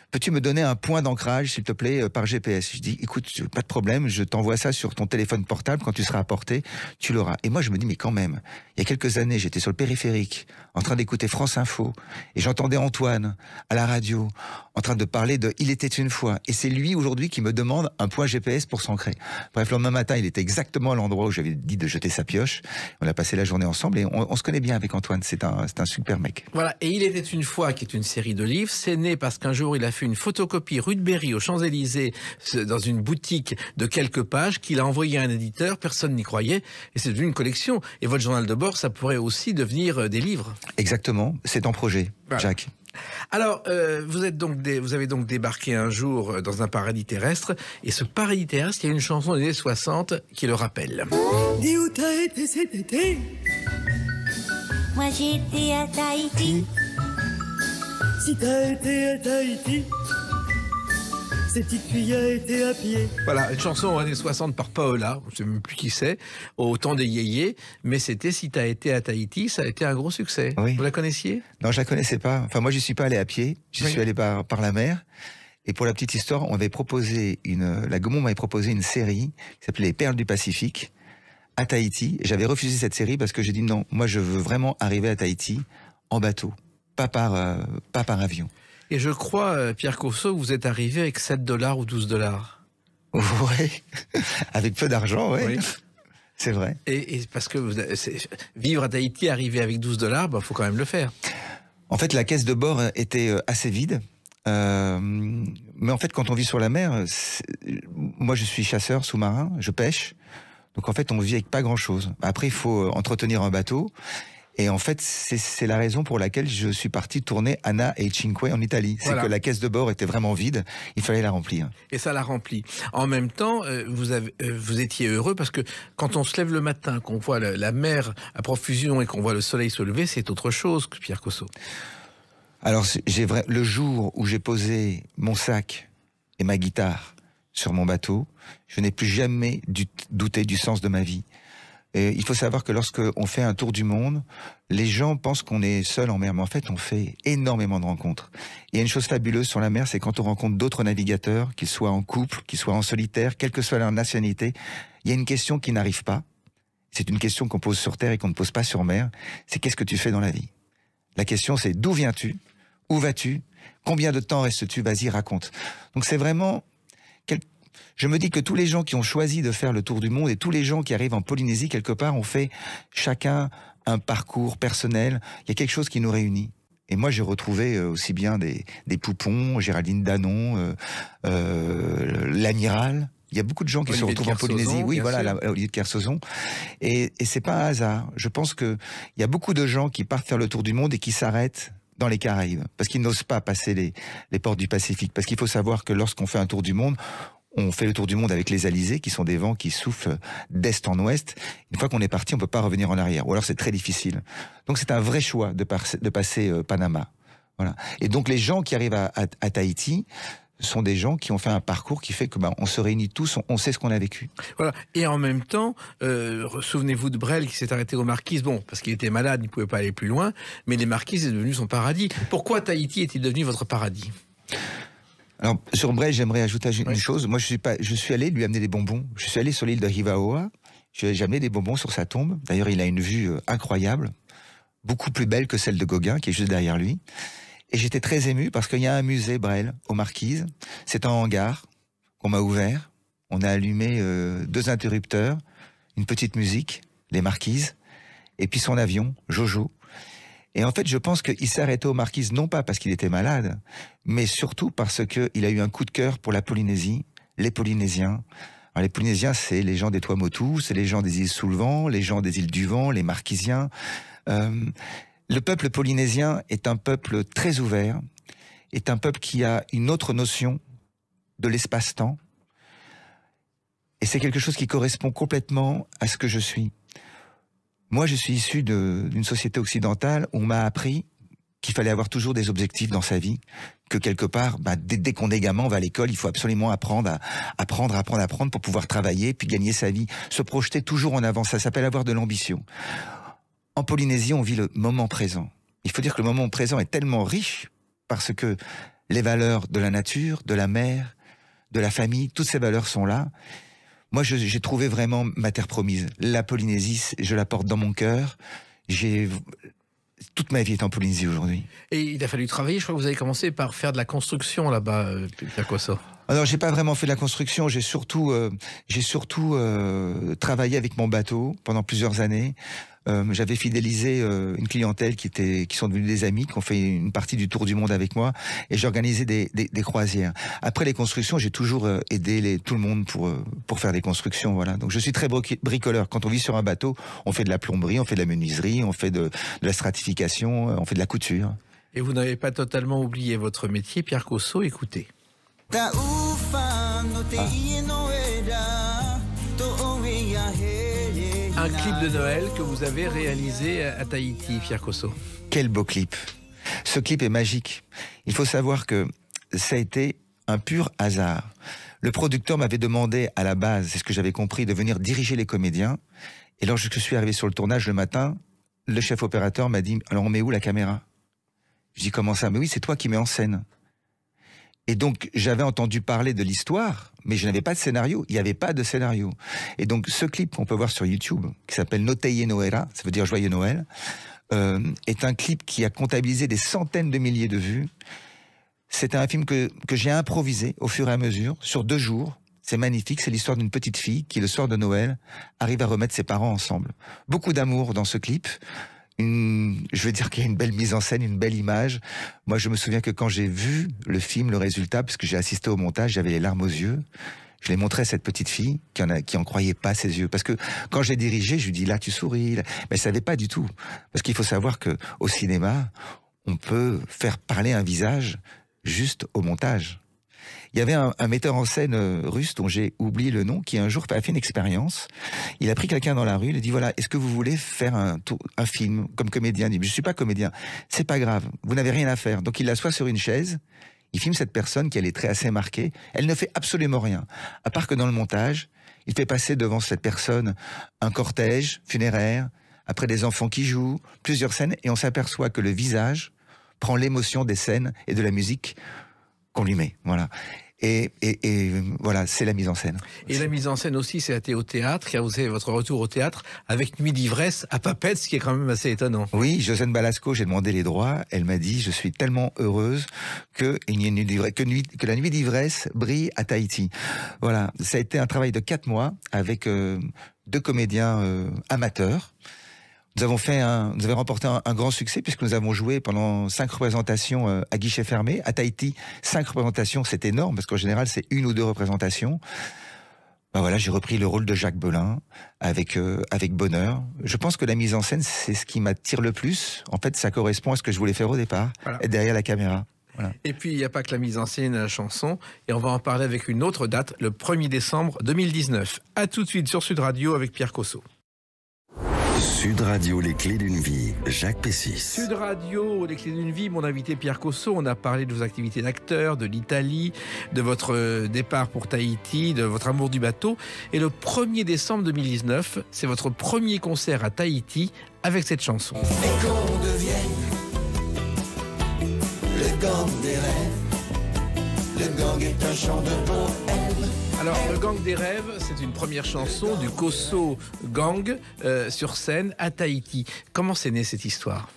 Peux-tu me donner un point d'ancrage, s'il te plaît, par GPS? Je dis, écoute, pas de problème, je t'envoie ça sur ton téléphone portable, quand tu seras à portée, tu l'auras. Et moi, je me dis, mais quand même, il y a quelques années, j'étais sur le périphérique, en train d'écouter France Info, et j'entendais Antoine, à la radio, en train de parler de « Il était une fois ». Et c'est lui, aujourd'hui, qui me demande un point GPS pour s'ancrer. Bref, le lendemain matin, il était exactement à l'endroit où j'avais dit de jeter sa pioche. On a passé la journée ensemble, et on se connaît bien avec Antoine, c'est un super mec. Voilà, et Il était une fois, qui est une série de livres, c'est né parce qu'un jour, il a fait une photocopie rue de Berry aux Champs-Élysées dans une boutique de quelques pages qu'il a envoyé à un éditeur, personne n'y croyait et c'est devenu une collection. Et votre journal de bord, ça pourrait aussi devenir des livres. Exactement, c'est en projet, voilà. Jacques. Alors, vous avez donc débarqué un jour dans un paradis terrestre, et ce paradis terrestre, il y a une chanson des années 60 qui le rappelle. Dis où t'as été cet été? Moi j'étais à Tahiti. Si t'as été à Tahiti, cette petite fille a été à pied. Voilà, une chanson aux années 60 par Paola, je ne sais même plus qui c'est, au temps des yéyés, mais c'était Si t'as été à Tahiti, ça a été un gros succès. Oui. Vous la connaissiez? Non, je la connaissais pas. Enfin, moi, j'y suis pas allé à pied, j'y suis allé par la mer. Et pour la petite histoire, on avait proposé la Gaumont m'avait proposé une série qui s'appelait Les Perles du Pacifique à Tahiti. Et j'avais refusé cette série parce que j'ai dit non, moi, je veux vraiment arriver à Tahiti en bateau, pas par avion. Et je crois, Pierre Cosso, que vous êtes arrivé avec 7 $ ou 12 $. Oui, avec peu d'argent, oui. C'est vrai. Et parce que vivre à Tahiti, arriver avec 12 $, faut quand même le faire. En fait, la caisse de bord était assez vide. Mais en fait, quand on vit sur la mer, moi je suis chasseur sous-marin, je pêche. Donc en fait, on vit avec pas grand-chose. Après, il faut entretenir un bateau. Et en fait, c'est la raison pour laquelle je suis parti tourner Anna et Cinque en Italie. Voilà. C'est que la caisse de bord était vraiment vide, il fallait la remplir. Et ça l'a remplie. En même temps, vous étiez heureux parce que quand on se lève le matin, qu'on voit la mer à profusion et qu'on voit le soleil se lever, c'est autre chose que Pierre Cosso. Alors, le jour où j'ai posé mon sac et ma guitare sur mon bateau, je n'ai plus jamais douté du sens de ma vie. Et il faut savoir que lorsqu'on fait un tour du monde, les gens pensent qu'on est seul en mer, mais en fait, on fait énormément de rencontres. Il y a une chose fabuleuse sur la mer, c'est quand on rencontre d'autres navigateurs, qu'ils soient en couple, qu'ils soient en solitaire, quelle que soit leur nationalité, il y a une question qui n'arrive pas. C'est une question qu'on pose sur terre et qu'on ne pose pas sur mer. C'est qu'est-ce que tu fais dans la vie? La question, c'est d'où viens-tu? Où vas-tu? Combien de temps restes-tu? Vas-y, raconte. Donc c'est vraiment... Je me dis que tous les gens qui ont choisi de faire le tour du monde et tous les gens qui arrivent en Polynésie, quelque part, ont fait chacun un parcours personnel. Il y a quelque chose qui nous réunit. Et moi, j'ai retrouvé aussi bien des poupons, Géraldine Danon, l'amiral, Il y a beaucoup de gens qui se Olivier de retrouvent en Polynésie. Kersauzon, Oui, bien voilà, sûr. Olivier de Kersauzon. Et c'est pas un hasard. Je pense que il y a beaucoup de gens qui partent faire le tour du monde et qui s'arrêtent dans les Caraïbes. Parce qu'ils n'osent pas passer les portes du Pacifique. Parce qu'il faut savoir que lorsqu'on fait un tour du monde, on fait le tour du monde avec les alizés, qui sont des vents qui soufflent d'est en ouest. Une fois qu'on est parti, on peut pas revenir en arrière. Ou alors c'est très difficile. Donc c'est un vrai choix de passer Panama. Voilà. Et donc les gens qui arrivent à Tahiti sont des gens qui ont fait un parcours qui fait que on se réunit tous, on sait ce qu'on a vécu. Voilà. Et en même temps, souvenez-vous de Brel qui s'est arrêté aux Marquises. Bon, parce qu'il était malade, il ne pouvait pas aller plus loin, mais les Marquises est devenu son paradis. Pourquoi Tahiti est-il devenu votre paradis? Alors, sur Brel, j'aimerais ajouter une chose. Moi, je suis allé lui amener des bonbons. Je suis allé sur l'île de Hivaoa. J'ai amené des bonbons sur sa tombe. D'ailleurs, il a une vue incroyable, beaucoup plus belle que celle de Gauguin, qui est juste derrière lui. Et j'étais très ému parce qu'il y a un musée Brel aux Marquises. C'est un hangar qu'on m'a ouvert. On a allumé 2 interrupteurs, une petite musique, les Marquises, et puis son avion, Jojo. Et en fait, je pense qu'il s'est arrêté aux Marquises, non pas parce qu'il était malade, mais surtout parce qu'il a eu un coup de cœur pour la Polynésie, les Polynésiens. Alors, les Polynésiens, c'est les gens des Tuamotu, c'est les gens des îles sous le vent, les gens des îles du vent, les Marquisiens. Le peuple polynésien est un peuple très ouvert, est un peuple qui a une autre notion de l'espace-temps. Et c'est quelque chose qui correspond complètement à ce que je suis. Moi, je suis issu d'une société occidentale où on m'a appris qu'il fallait avoir toujours des objectifs dans sa vie, que quelque part, dès qu'on est gamin, on va à l'école, il faut absolument apprendre pour pouvoir travailler, puis gagner sa vie, se projeter toujours en avant. Ça s'appelle avoir de l'ambition. En Polynésie, on vit le moment présent. Il faut dire que le moment présent est tellement riche parce que les valeurs de la nature, de la mer, de la famille, toutes ces valeurs sont là. Moi, j'ai trouvé vraiment ma terre promise. La Polynésie, je la porte dans mon cœur. Toute ma vie est en Polynésie aujourd'hui. Et il a fallu travailler. Je crois que vous avez commencé par faire de la construction là-bas, Pierre Cosso. Alors, j'ai pas vraiment fait de la construction. J'ai surtout travaillé avec mon bateau pendant plusieurs années. J'avais fidélisé une clientèle qui sont devenus des amis, qui ont fait une partie du tour du monde avec moi, et j'organisais des croisières. Après les constructions, j'ai toujours aidé tout le monde pour faire des constructions, voilà. Donc je suis très bricoleur. Quand on vit sur un bateau, on fait de la plomberie, on fait de la menuiserie, on fait de la stratification, on fait de la couture. Et vous n'avez pas totalement oublié votre métier, Pierre Cosso, écoutez. Un clip de Noël que vous avez réalisé à Tahiti, Pierre Cosso. Quel beau clip. Ce clip est magique. Il faut savoir que ça a été un pur hasard. Le producteur m'avait demandé à la base, c'est ce que j'avais compris, de venir diriger les comédiens. Et lorsque je suis arrivé sur le tournage le matin, le chef opérateur m'a dit « Alors on met où la caméra ?» Je dis « Comment ça ?»« Mais oui, c'est toi qui mets en scène. » Et donc, j'avais entendu parler de l'histoire, mais je n'avais pas de scénario. Il n'y avait pas de scénario. Et donc, ce clip qu'on peut voir sur YouTube, qui s'appelle Noteye Noera, ça veut dire Joyeux Noël, est un clip qui a comptabilisé des centaines de milliers de vues. C'est un film que j'ai improvisé au fur et à mesure, sur 2 jours. C'est magnifique, c'est l'histoire d'une petite fille qui, le soir de Noël, arrive à remettre ses parents ensemble. Beaucoup d'amour dans ce clip. Je veux dire qu'il y a une belle mise en scène, une belle image. Moi, je me souviens que quand j'ai vu le film, le résultat, parce que j'ai assisté au montage, j'avais les larmes aux yeux. Je l'ai montré à cette petite fille qui en croyait pas ses yeux. Parce que quand j'ai dirigé, je lui dis là, tu souris. Là. Mais elle savait pas du tout. Parce qu'il faut savoir que au cinéma, on peut faire parler un visage juste au montage. Il y avait un metteur en scène russe dont j'ai oublié le nom, qui un jour a fait une expérience. Il a pris quelqu'un dans la rue, il a dit voilà, est-ce que vous voulez faire un film comme comédien? Il dit je suis pas comédien, c'est pas grave, vous n'avez rien à faire. Donc il l'assoit sur une chaise, il filme cette personne qui a les traits assez marqués, elle ne fait absolument rien, à part que dans le montage, il fait passer devant cette personne un cortège funéraire, après des enfants qui jouent, plusieurs scènes, et on s'aperçoit que le visage prend l'émotion des scènes et de la musique qu'on lui met, voilà. Et voilà, c'est la mise en scène. Et la mise en scène aussi, c'est au théâtre, car vous avez votre retour au théâtre avec Nuit d'ivresse à Papeete, ce qui est quand même assez étonnant. Oui, Josiane Balasco, j'ai demandé les droits, elle m'a dit, je suis tellement heureuse que la Nuit d'ivresse brille à Tahiti. Voilà, ça a été un travail de 4 mois avec 2 comédiens amateurs. Nous avons remporté un grand succès puisque nous avons joué pendant 5 représentations à guichet fermé. À Tahiti, 5 représentations, c'est énorme parce qu'en général, c'est 1 ou 2 représentations. voilà, j'ai repris le rôle de Jacques Belin avec bonheur. Je pense que la mise en scène, c'est ce qui m'attire le plus. En fait, ça correspond à ce que je voulais faire au départ, être derrière la caméra. Voilà. Et puis, il n'y a pas que la mise en scène et la chanson. Et on va en parler avec une autre date, le 1er décembre 2019. A tout de suite sur Sud Radio avec Pierre Cosso. Sud Radio, les clés d'une vie, Jacques Pessis. Sud Radio, les clés d'une vie, mon invité Pierre Cosso. On a parlé de vos activités d'acteur, de l'Italie, de votre départ pour Tahiti, de votre amour du bateau. Et le 1er décembre 2019, c'est votre premier concert à Tahiti avec cette chanson. Et qu'on devienne le gang des rêves. Le gang est un chant de poème. Alors, le Gang des rêves, c'est une première chanson du Cosso Gang sur scène à Tahiti. Comment c'est né cette histoire?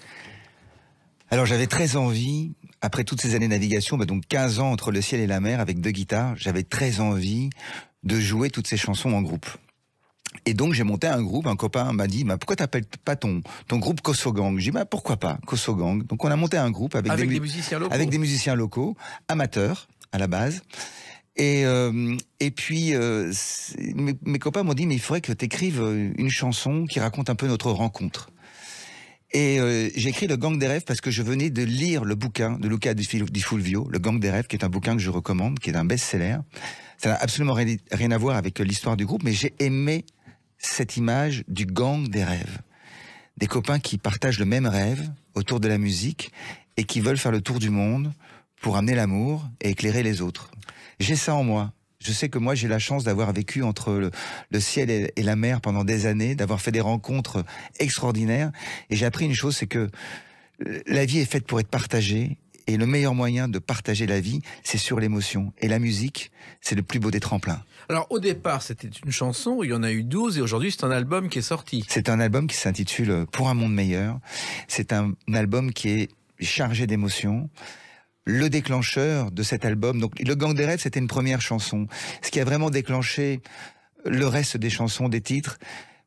Alors, j'avais très envie, après toutes ces années de navigation, donc 15 ans entre le ciel et la mer avec 2 guitares, j'avais très envie de jouer toutes ces chansons en groupe. Et donc, j'ai monté un groupe, un copain m'a dit, pourquoi t'appelles pas ton groupe Cosso Gang? J'ai dit, pourquoi pas, Cosso Gang. Donc, on a monté un groupe avec des musiciens locaux. Avec des musiciens locaux, amateurs, à la base. Et puis, mes copains m'ont dit, mais il faudrait que tu écrives une chanson qui raconte un peu notre rencontre. Et j'ai écrit Le Gang des rêves parce que je venais de lire le bouquin de Luca Di Fulvio, Le Gang des rêves, qui est un bouquin que je recommande, qui est un best-seller. Ça n'a absolument rien à voir avec l'histoire du groupe, mais j'ai aimé cette image du gang des rêves. Des copains qui partagent le même rêve autour de la musique et qui veulent faire le tour du monde pour amener l'amour et éclairer les autres. J'ai ça en moi. Je sais que moi, j'ai la chance d'avoir vécu entre le ciel et la mer pendant des années, d'avoir fait des rencontres extraordinaires. Et j'ai appris une chose, c'est que la vie est faite pour être partagée. Et le meilleur moyen de partager la vie, c'est sur l'émotion. Et la musique, c'est le plus beau des tremplins. Alors, au départ, c'était une chanson, il y en a eu 12, et aujourd'hui, c'est un album qui est sorti. C'est un album qui s'intitule « Pour un monde meilleur ». C'est un album qui est chargé d'émotions. Le déclencheur de cet album, donc Le Gang des rêves, c'était une première chanson. Ce qui a vraiment déclenché le reste des chansons, des titres.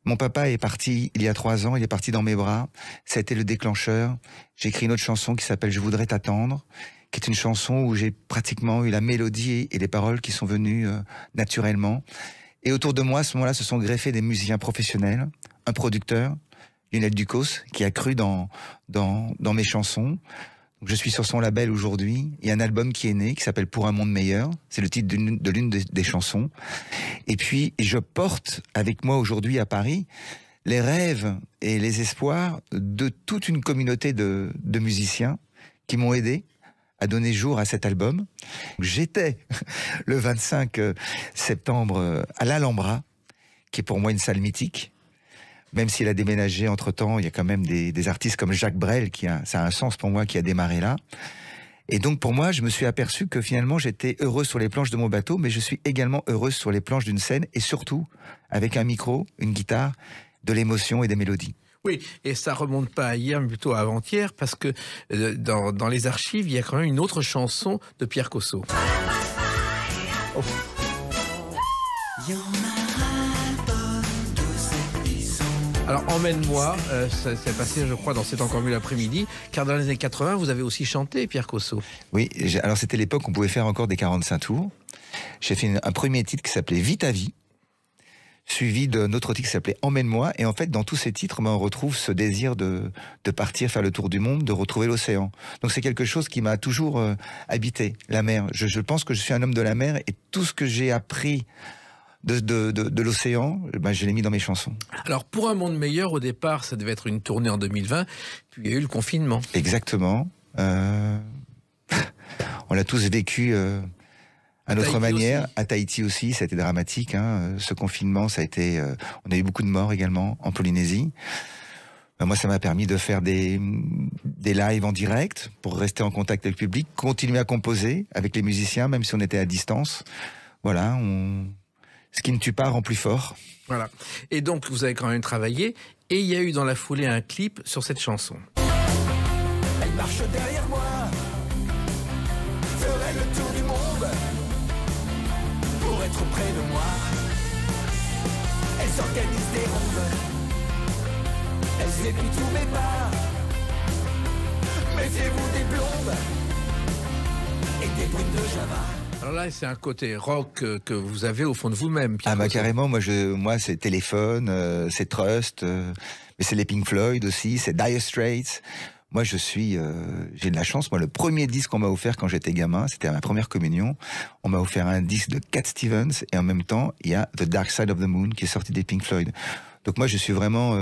Mon papa est parti il y a 3 ans, il est parti dans mes bras. Ça a été le déclencheur. J'ai écrit une autre chanson qui s'appelle Je voudrais t'attendre, qui est une chanson où j'ai pratiquement eu la mélodie et les paroles qui sont venues naturellement. Et autour de moi, à ce moment-là, se sont greffés des musiciens professionnels, un producteur, Lionel Ducos, qui a cru dans mes chansons. Je suis sur son label aujourd'hui. Il y a un album qui est né, qui s'appelle Pour un monde meilleur. C'est le titre de l'une des chansons. Et puis, je porte avec moi aujourd'hui à Paris les rêves et les espoirs de toute une communauté de musiciens qui m'ont aidé à donner jour à cet album. J'étais le 25 septembre à l'Alhambra, qui est pour moi une salle mythique. Même s'il a déménagé entre-temps, il y a quand même des artistes comme Jacques Brel, ça a un sens pour moi, qui a démarré là. Et donc pour moi, je me suis aperçu que finalement j'étais heureux sur les planches de mon bateau, mais je suis également heureux sur les planches d'une scène, et surtout avec un micro, une guitare, de l'émotion et des mélodies. Oui, et ça remonte pas à hier, mais plutôt à avant-hier, parce que dans les archives, il y a quand même une autre chanson de Pierre Cosso. Oh. Alors, emmène-moi, c'est passé, je crois, dans C'est encore mieux l'après-midi, car dans les années 80, vous avez aussi chanté, Pierre Cosso. Oui, alors c'était l'époque où on pouvait faire encore des 45 tours. J'ai fait un premier titre qui s'appelait Vite à vie, suivi d'un autre titre qui s'appelait Emmène-moi. Et en fait, dans tous ces titres, on retrouve ce désir de partir faire le tour du monde, de retrouver l'océan. Donc c'est quelque chose qui m'a toujours habité, la mer. Je pense que je suis un homme de la mer, et tout ce que j'ai appris de l'océan, je l'ai mis dans mes chansons. Alors, Pour un monde meilleur, au départ, ça devait être une tournée en 2020, puis il y a eu le confinement. Exactement. On l'a tous vécu à notre manière. Aussi. À Tahiti aussi, ça a été dramatique. Ce confinement, ça a été... on a eu beaucoup de morts également en Polynésie. Moi, ça m'a permis de faire des lives en direct pour rester en contact avec le public, continuer à composer avec les musiciens, même si on était à distance. Voilà, ce qui ne tue pas rend plus fort. Voilà. Et donc, vous avez quand même travaillé, et il y a eu dans la foulée un clip sur cette chanson. Elle marche derrière moi, ferait le tour du monde pour être près de moi. Elle s'organise des rondes, elle séduit tous mes pas. Méfiez-vous des blondes et des brunes de Java. Alors là, c'est un côté rock que vous avez au fond de vous-même. Ah bah carrément, moi c'est Téléphone, c'est Trust, mais c'est les Pink Floyd aussi, c'est Dire Straits. Moi j'ai de la chance. Moi le premier disque qu'on m'a offert quand j'étais gamin, c'était à ma première communion. On m'a offert un disque de Cat Stevens et en même temps il y a The Dark Side of the Moon qui est sorti des Pink Floyd. Donc moi je suis vraiment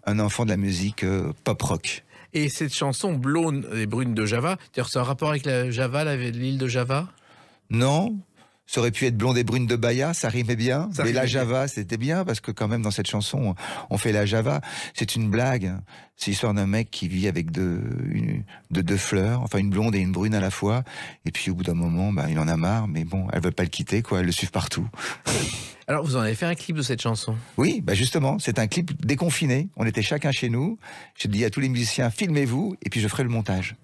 un enfant de la musique pop rock. Et cette chanson Blonde et brune de Java, c'est un rapport avec la Java, l'île de Java? Non, ça aurait pu être Blonde et brune de Bahia, ça rimait bien. Mais la Java, c'était bien, parce que quand même, dans cette chanson, on fait la Java. C'est une blague. C'est l'histoire d'un mec qui vit avec deux fleurs, enfin une blonde et une brune à la fois. Et puis, au bout d'un moment, il en a marre, mais bon, elles veulent pas le quitter, quoi. Elles le suivent partout. Alors, vous en avez fait un clip de cette chanson? Oui, justement, c'est un clip déconfiné. On était chacun chez nous. J'ai dit à tous les musiciens, filmez-vous, et puis je ferai le montage.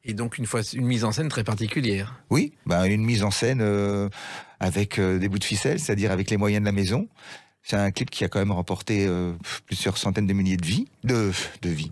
Et donc une mise en scène très particulière. Oui, une mise en scène avec des bouts de ficelle, c'est-à-dire avec les moyens de la maison. C'est un clip qui a quand même remporté plusieurs centaines de milliers de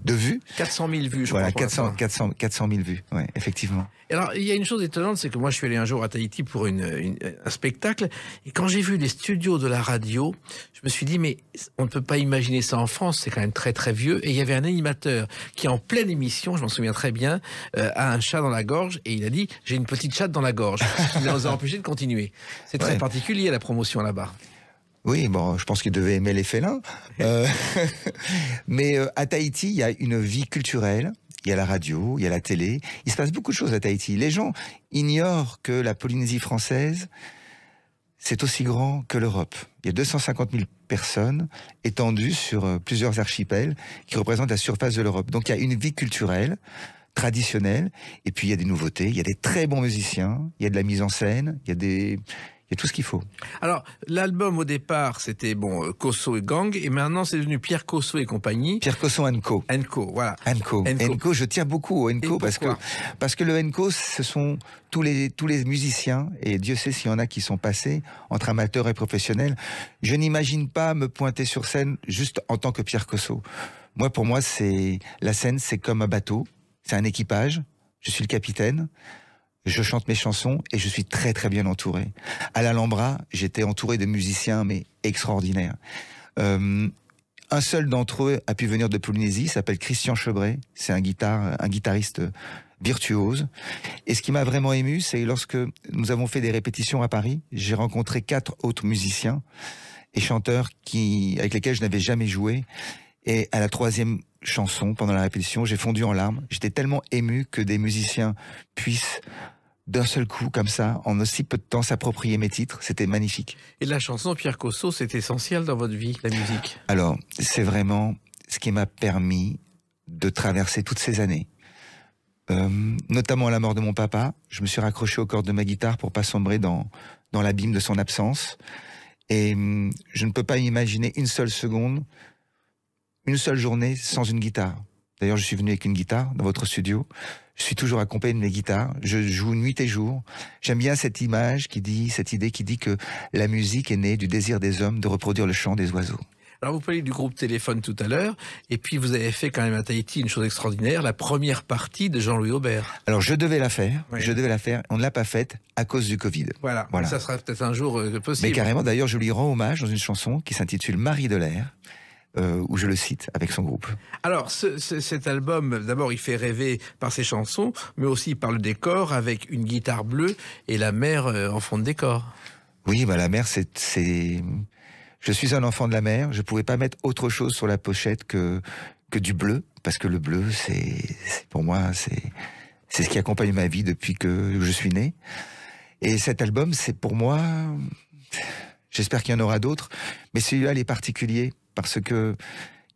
vues. 400 000 vues, je crois. Voilà, crois. 400 000 vues, ouais, effectivement. Et alors, il y a une chose étonnante, c'est que moi, je suis allé un jour à Tahiti pour un spectacle, et quand j'ai vu les studios de la radio, je me suis dit, mais on ne peut pas imaginer ça en France, c'est quand même très très vieux, et il y avait un animateur qui, en pleine émission, je m'en souviens très bien, a un chat dans la gorge, et il a dit, j'ai une petite chatte dans la gorge, ce qui nous a empêché de continuer. C'est très particulier, la promotion là-bas. Oui, je pense qu'il devait aimer les félins. Mais à Tahiti, il y a une vie culturelle. Il y a la radio, il y a la télé. Il se passe beaucoup de choses à Tahiti. Les gens ignorent que la Polynésie française, c'est aussi grand que l'Europe. Il y a 250 000 personnes étendues sur plusieurs archipels qui représentent la surface de l'Europe. Donc il y a une vie culturelle, traditionnelle, et puis il y a des nouveautés, il y a des très bons musiciens, il y a de la mise en scène, il y a tout ce qu'il faut. Alors, l'album au départ, c'était Kosso et Gang, et maintenant c'est devenu Pierre Kosso et compagnie. Pierre Kosso & Co. & voilà. & Co, je tiens beaucoup au & Co parce que le & Co, ce sont tous les musiciens, et Dieu sait s'il y en a qui sont passés entre amateurs et professionnels. Je n'imagine pas me pointer sur scène juste en tant que Pierre Kosso. Pour moi, la scène, c'est comme un bateau, c'est un équipage, je suis le capitaine. Je chante mes chansons et je suis très très bien entouré. À l'Alhambra, j'étais entouré de musiciens mais extraordinaires. Un seul d'entre eux a pu venir de Polynésie, il s'appelle Christian Chebret. C'est un guitariste virtuose. Et ce qui m'a vraiment ému, c'est lorsque nous avons fait des répétitions à Paris, j'ai rencontré 4 autres musiciens et chanteurs avec lesquels je n'avais jamais joué. Et à la 3e chanson, pendant la répétition, j'ai fondu en larmes. J'étais tellement ému que des musiciens puissent d'un seul coup, comme ça, en aussi peu de temps, s'approprier mes titres. C'était magnifique. Et la chanson Pierre Kosso, c'est essentiel dans votre vie, la musique? Alors, c'est vraiment ce qui m'a permis de traverser toutes ces années. Notamment à la mort de mon papa, je me suis raccroché aux cordes de ma guitare pour pas sombrer dans l'abîme de son absence. Et je ne peux pas imaginer une seule seconde, une seule journée sans une guitare. D'ailleurs, je suis venu avec une guitare dans votre studio. Je suis toujours accompagné de mes guitares. Je joue nuit et jour. J'aime bien cette idée qui dit que la musique est née du désir des hommes de reproduire le chant des oiseaux. Alors, vous parliez du groupe Téléphone tout à l'heure, et puis vous avez fait quand même à Tahiti une chose extraordinaire, la première partie de Jean-Louis Aubert. Alors, je devais la faire, on ne l'a pas faite à cause du Covid. Voilà. Ça sera peut-être un jour possible. Mais carrément, d'ailleurs, je lui rends hommage dans une chanson qui s'intitule Marie de l'air. Où je le cite avec son groupe. Alors, cet album, d'abord, il fait rêver par ses chansons, mais aussi par le décor, avec une guitare bleue et la mer en fond de décor. Oui, la mer, je suis un enfant de la mer, je pouvais pas mettre autre chose sur la pochette que du bleu, parce que le bleu, pour moi, c'est ce qui accompagne ma vie depuis que je suis né. Et cet album, c'est pour moi, j'espère qu'il y en aura d'autres, mais celui-là, il est particulier, parce que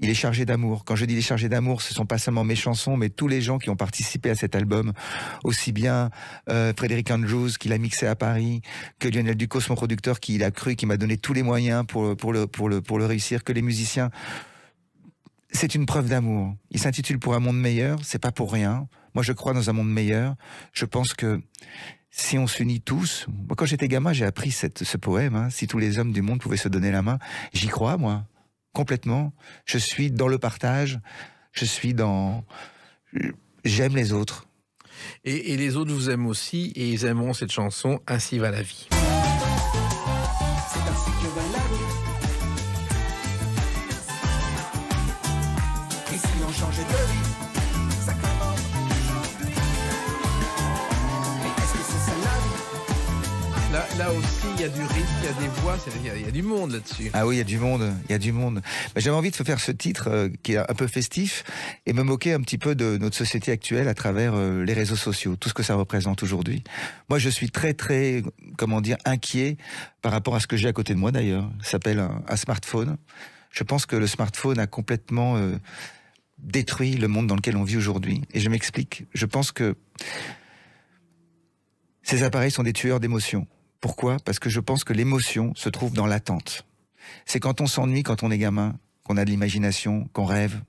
il est chargé d'amour. Quand je dis il est chargé d'amour, ce sont pas seulement mes chansons, mais tous les gens qui ont participé à cet album. Aussi bien Frédéric Andrews, qui l'a mixé à Paris, que Lionel Ducos, mon producteur, qui l'a cru, qui m'a donné tous les moyens pour le réussir, que les musiciens. C'est une preuve d'amour. Il s'intitule Pour un monde meilleur, c'est pas pour rien. Moi, je crois dans un monde meilleur. Je pense que si on s'unit tous... Moi, quand j'étais gamin, j'ai appris ce poème, si tous les hommes du monde pouvaient se donner la main. J'y crois, moi. Complètement. Je suis dans le partage. J'aime les autres. Et les autres vous aiment aussi et ils aimeront cette chanson « Ainsi va la vie ». C'est ainsi que va la vie. Et si on changeait de vie, ça commence aujourd'hui. Mais est-ce que c'est ça la vie? Là aussi, il y a du rythme, il y a des voix, il y a du monde là-dessus. Ah oui, il y a du monde, il y a du monde. J'avais envie de faire ce titre qui est un peu festif et me moquer un petit peu de notre société actuelle à travers les réseaux sociaux, tout ce que ça représente aujourd'hui. Moi, je suis très, très, inquiet par rapport à ce que j'ai à côté de moi d'ailleurs. Ça s'appelle un smartphone. Je pense que le smartphone a complètement détruit le monde dans lequel on vit aujourd'hui. Et je m'explique. Je pense que ces appareils sont des tueurs d'émotions. Pourquoi ? Parce que je pense que l'émotion se trouve dans l'attente. C'est quand on s'ennuie, quand on est gamin, qu'on a de l'imagination, qu'on rêve.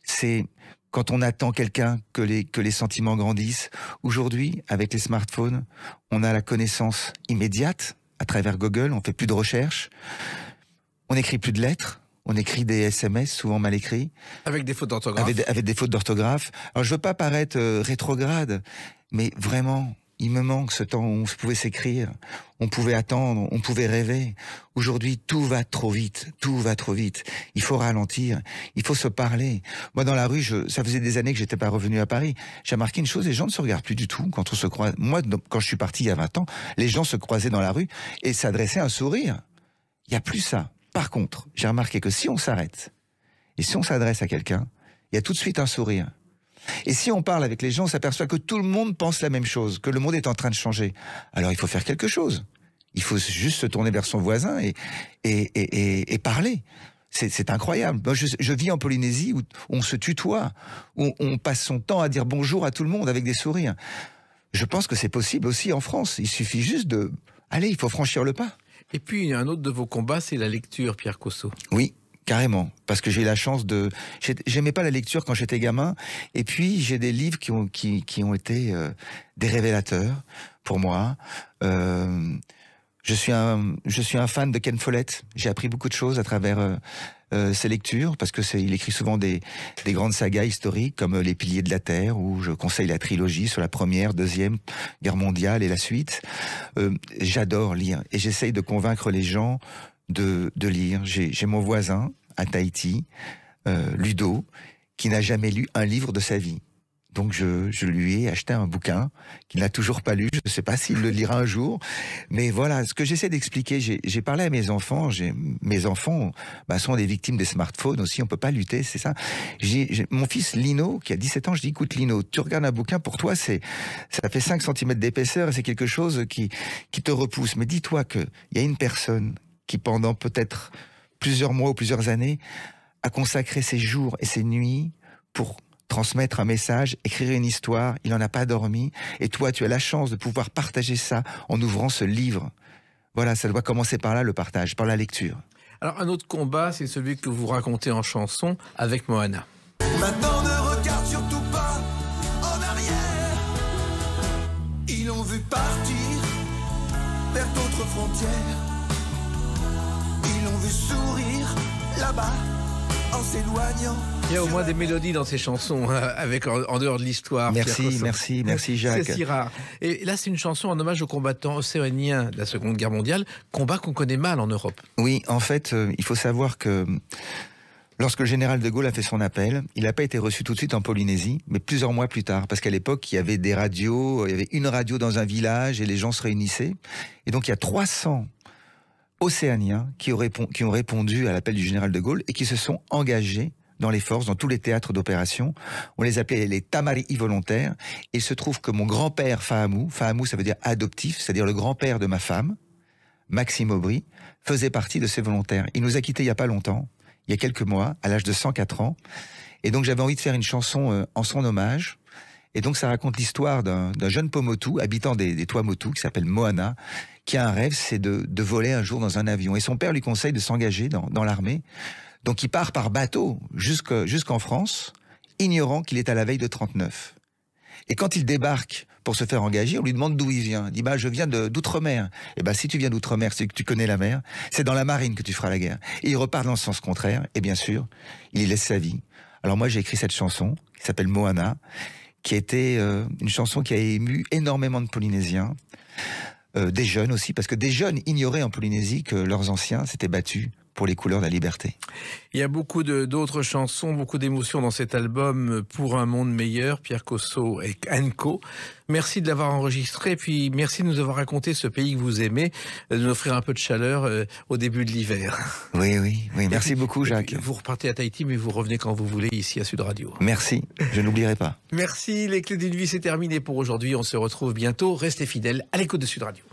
C'est quand on attend quelqu'un que les sentiments grandissent. Aujourd'hui, avec les smartphones, on a la connaissance immédiate à travers Google, on fait plus de recherches, on n'écrit plus de lettres, on écrit des SMS, souvent mal écrits. Avec des fautes d'orthographe. Avec des fautes d'orthographe. Alors je veux pas paraître rétrograde, mais vraiment... Il me manque ce temps où on pouvait s'écrire, on pouvait attendre, on pouvait rêver. Aujourd'hui, tout va trop vite, tout va trop vite. Il faut ralentir, il faut se parler. Moi, dans la rue, ça faisait des années que j'étais pas revenu à Paris. J'ai remarqué une chose, les gens ne se regardent plus du tout quand on se croise. Moi, quand je suis parti il y a 20 ans, les gens se croisaient dans la rue et s'adressaient un sourire. Il y a plus ça. Par contre, j'ai remarqué que si on s'arrête et si on s'adresse à quelqu'un, il y a tout de suite un sourire. Et si on parle avec les gens, on s'aperçoit que tout le monde pense la même chose, que le monde est en train de changer. Alors il faut faire quelque chose. Il faut juste se tourner vers son voisin et parler. C'est incroyable. Moi, je vis en Polynésie où on se tutoie, où on passe son temps à dire bonjour à tout le monde avec des sourires. Je pense que c'est possible aussi en France. Il suffit juste de... Allez, il faut franchir le pas. Et puis, un autre de vos combats, c'est la lecture, Pierre Cosso. Oui. Carrément, parce que j'ai eu la chance de... J'aimais pas la lecture quand j'étais gamin, et puis j'ai des livres qui ont été des révélateurs pour moi. Je suis un fan de Ken Follett. J'ai appris beaucoup de choses à travers ses lectures, parce que il écrit souvent des grandes sagas historiques, comme Les Piliers de la Terre, où je conseille la trilogie sur la Première, Deuxième Guerre mondiale et la suite. J'adore lire, et j'essaye de convaincre les gens de lire. J'ai mon voisin à Tahiti, Ludo, qui n'a jamais lu un livre de sa vie. Donc je lui ai acheté un bouquin qu'il n'a toujours pas lu. Je ne sais pas s'il le lira un jour. Mais voilà, ce que j'essaie d'expliquer, j'ai parlé à mes enfants. Mes enfants sont des victimes des smartphones aussi, on ne peut pas lutter, c'est ça. Mon fils Lino, qui a 17 ans, je dis, écoute Lino, tu regardes un bouquin, pour toi, ça fait 5 cm d'épaisseur et c'est quelque chose qui te repousse. Mais dis-toi qu'il y a une personne qui pendant peut-être plusieurs mois ou plusieurs années a consacré ses jours et ses nuits pour transmettre un message, écrire une histoire, il n'en a pas dormi, et toi tu as la chance de pouvoir partager ça en ouvrant ce livre. Voilà, ça doit commencer par là, le partage, par la lecture. Alors un autre combat, c'est celui que vous racontez en chanson avec Moana. Maintenant ne regarde surtout pas en arrière. Ils l'ont vu partir vers d'autres frontières. Ils l'ont vu sourire là-bas en s'éloignant. Il y a au moins des mélodies dans ces chansons, avec en dehors de l'histoire. Merci Jacques. C'est si rare. Et là, c'est une chanson en hommage aux combattants océaniens de la Seconde Guerre mondiale, combat qu'on connaît mal en Europe. Oui, en fait, il faut savoir que lorsque le général de Gaulle a fait son appel, il n'a pas été reçu tout de suite en Polynésie, mais plusieurs mois plus tard, parce qu'à l'époque, il y avait des radios, il y avait une radio dans un village et les gens se réunissaient. Et donc, il y a 300 Océaniens qui ont répondu à l'appel du général de Gaulle et qui se sont engagés dans les forces, dans tous les théâtres d'opération. On les appelait les Tamarii volontaires. Et il se trouve que mon grand-père Fahamou, ça veut dire adoptif, c'est-à-dire le grand-père de ma femme, Maxime Aubry, faisait partie de ces volontaires. Il nous a quittés il n'y a pas longtemps, il y a quelques mois, à l'âge de 104 ans. Et donc j'avais envie de faire une chanson en son hommage. Et donc ça raconte l'histoire d'un jeune Pomotou, habitant des Tuamotu, qui s'appelle Moana, qui a un rêve, c'est de voler un jour dans un avion. Et son père lui conseille de s'engager dans l'armée. Donc il part par bateau jusqu'en France, ignorant qu'il est à la veille de 39. Et quand il débarque pour se faire engager, on lui demande d'où il vient. Il dit, je viens d'outre-mer. Et si tu viens d'outre-mer, c'est que tu connais la mer. C'est dans la marine que tu feras la guerre. Et il repart dans le sens contraire. Et bien sûr, il y laisse sa vie. Alors moi, j'ai écrit cette chanson, qui s'appelle Moana, qui a été une chanson qui a ému énormément de Polynésiens, des jeunes aussi, parce que des jeunes ignoraient en Polynésie que leurs anciens s'étaient battus pour les couleurs de la liberté. Il y a beaucoup d'autres chansons, beaucoup d'émotions dans cet album Pour un monde meilleur, Pierre Cosso et Co. Merci de l'avoir enregistré, puis merci de nous avoir raconté ce pays que vous aimez, de nous offrir un peu de chaleur au début de l'hiver. Oui, merci beaucoup Jacques. Vous repartez à Tahiti, mais vous revenez quand vous voulez ici à Sud Radio. Merci, je n'oublierai pas. Merci, les clés d'une vie, c'est terminé pour aujourd'hui. On se retrouve bientôt. Restez fidèles à l'écoute de Sud Radio.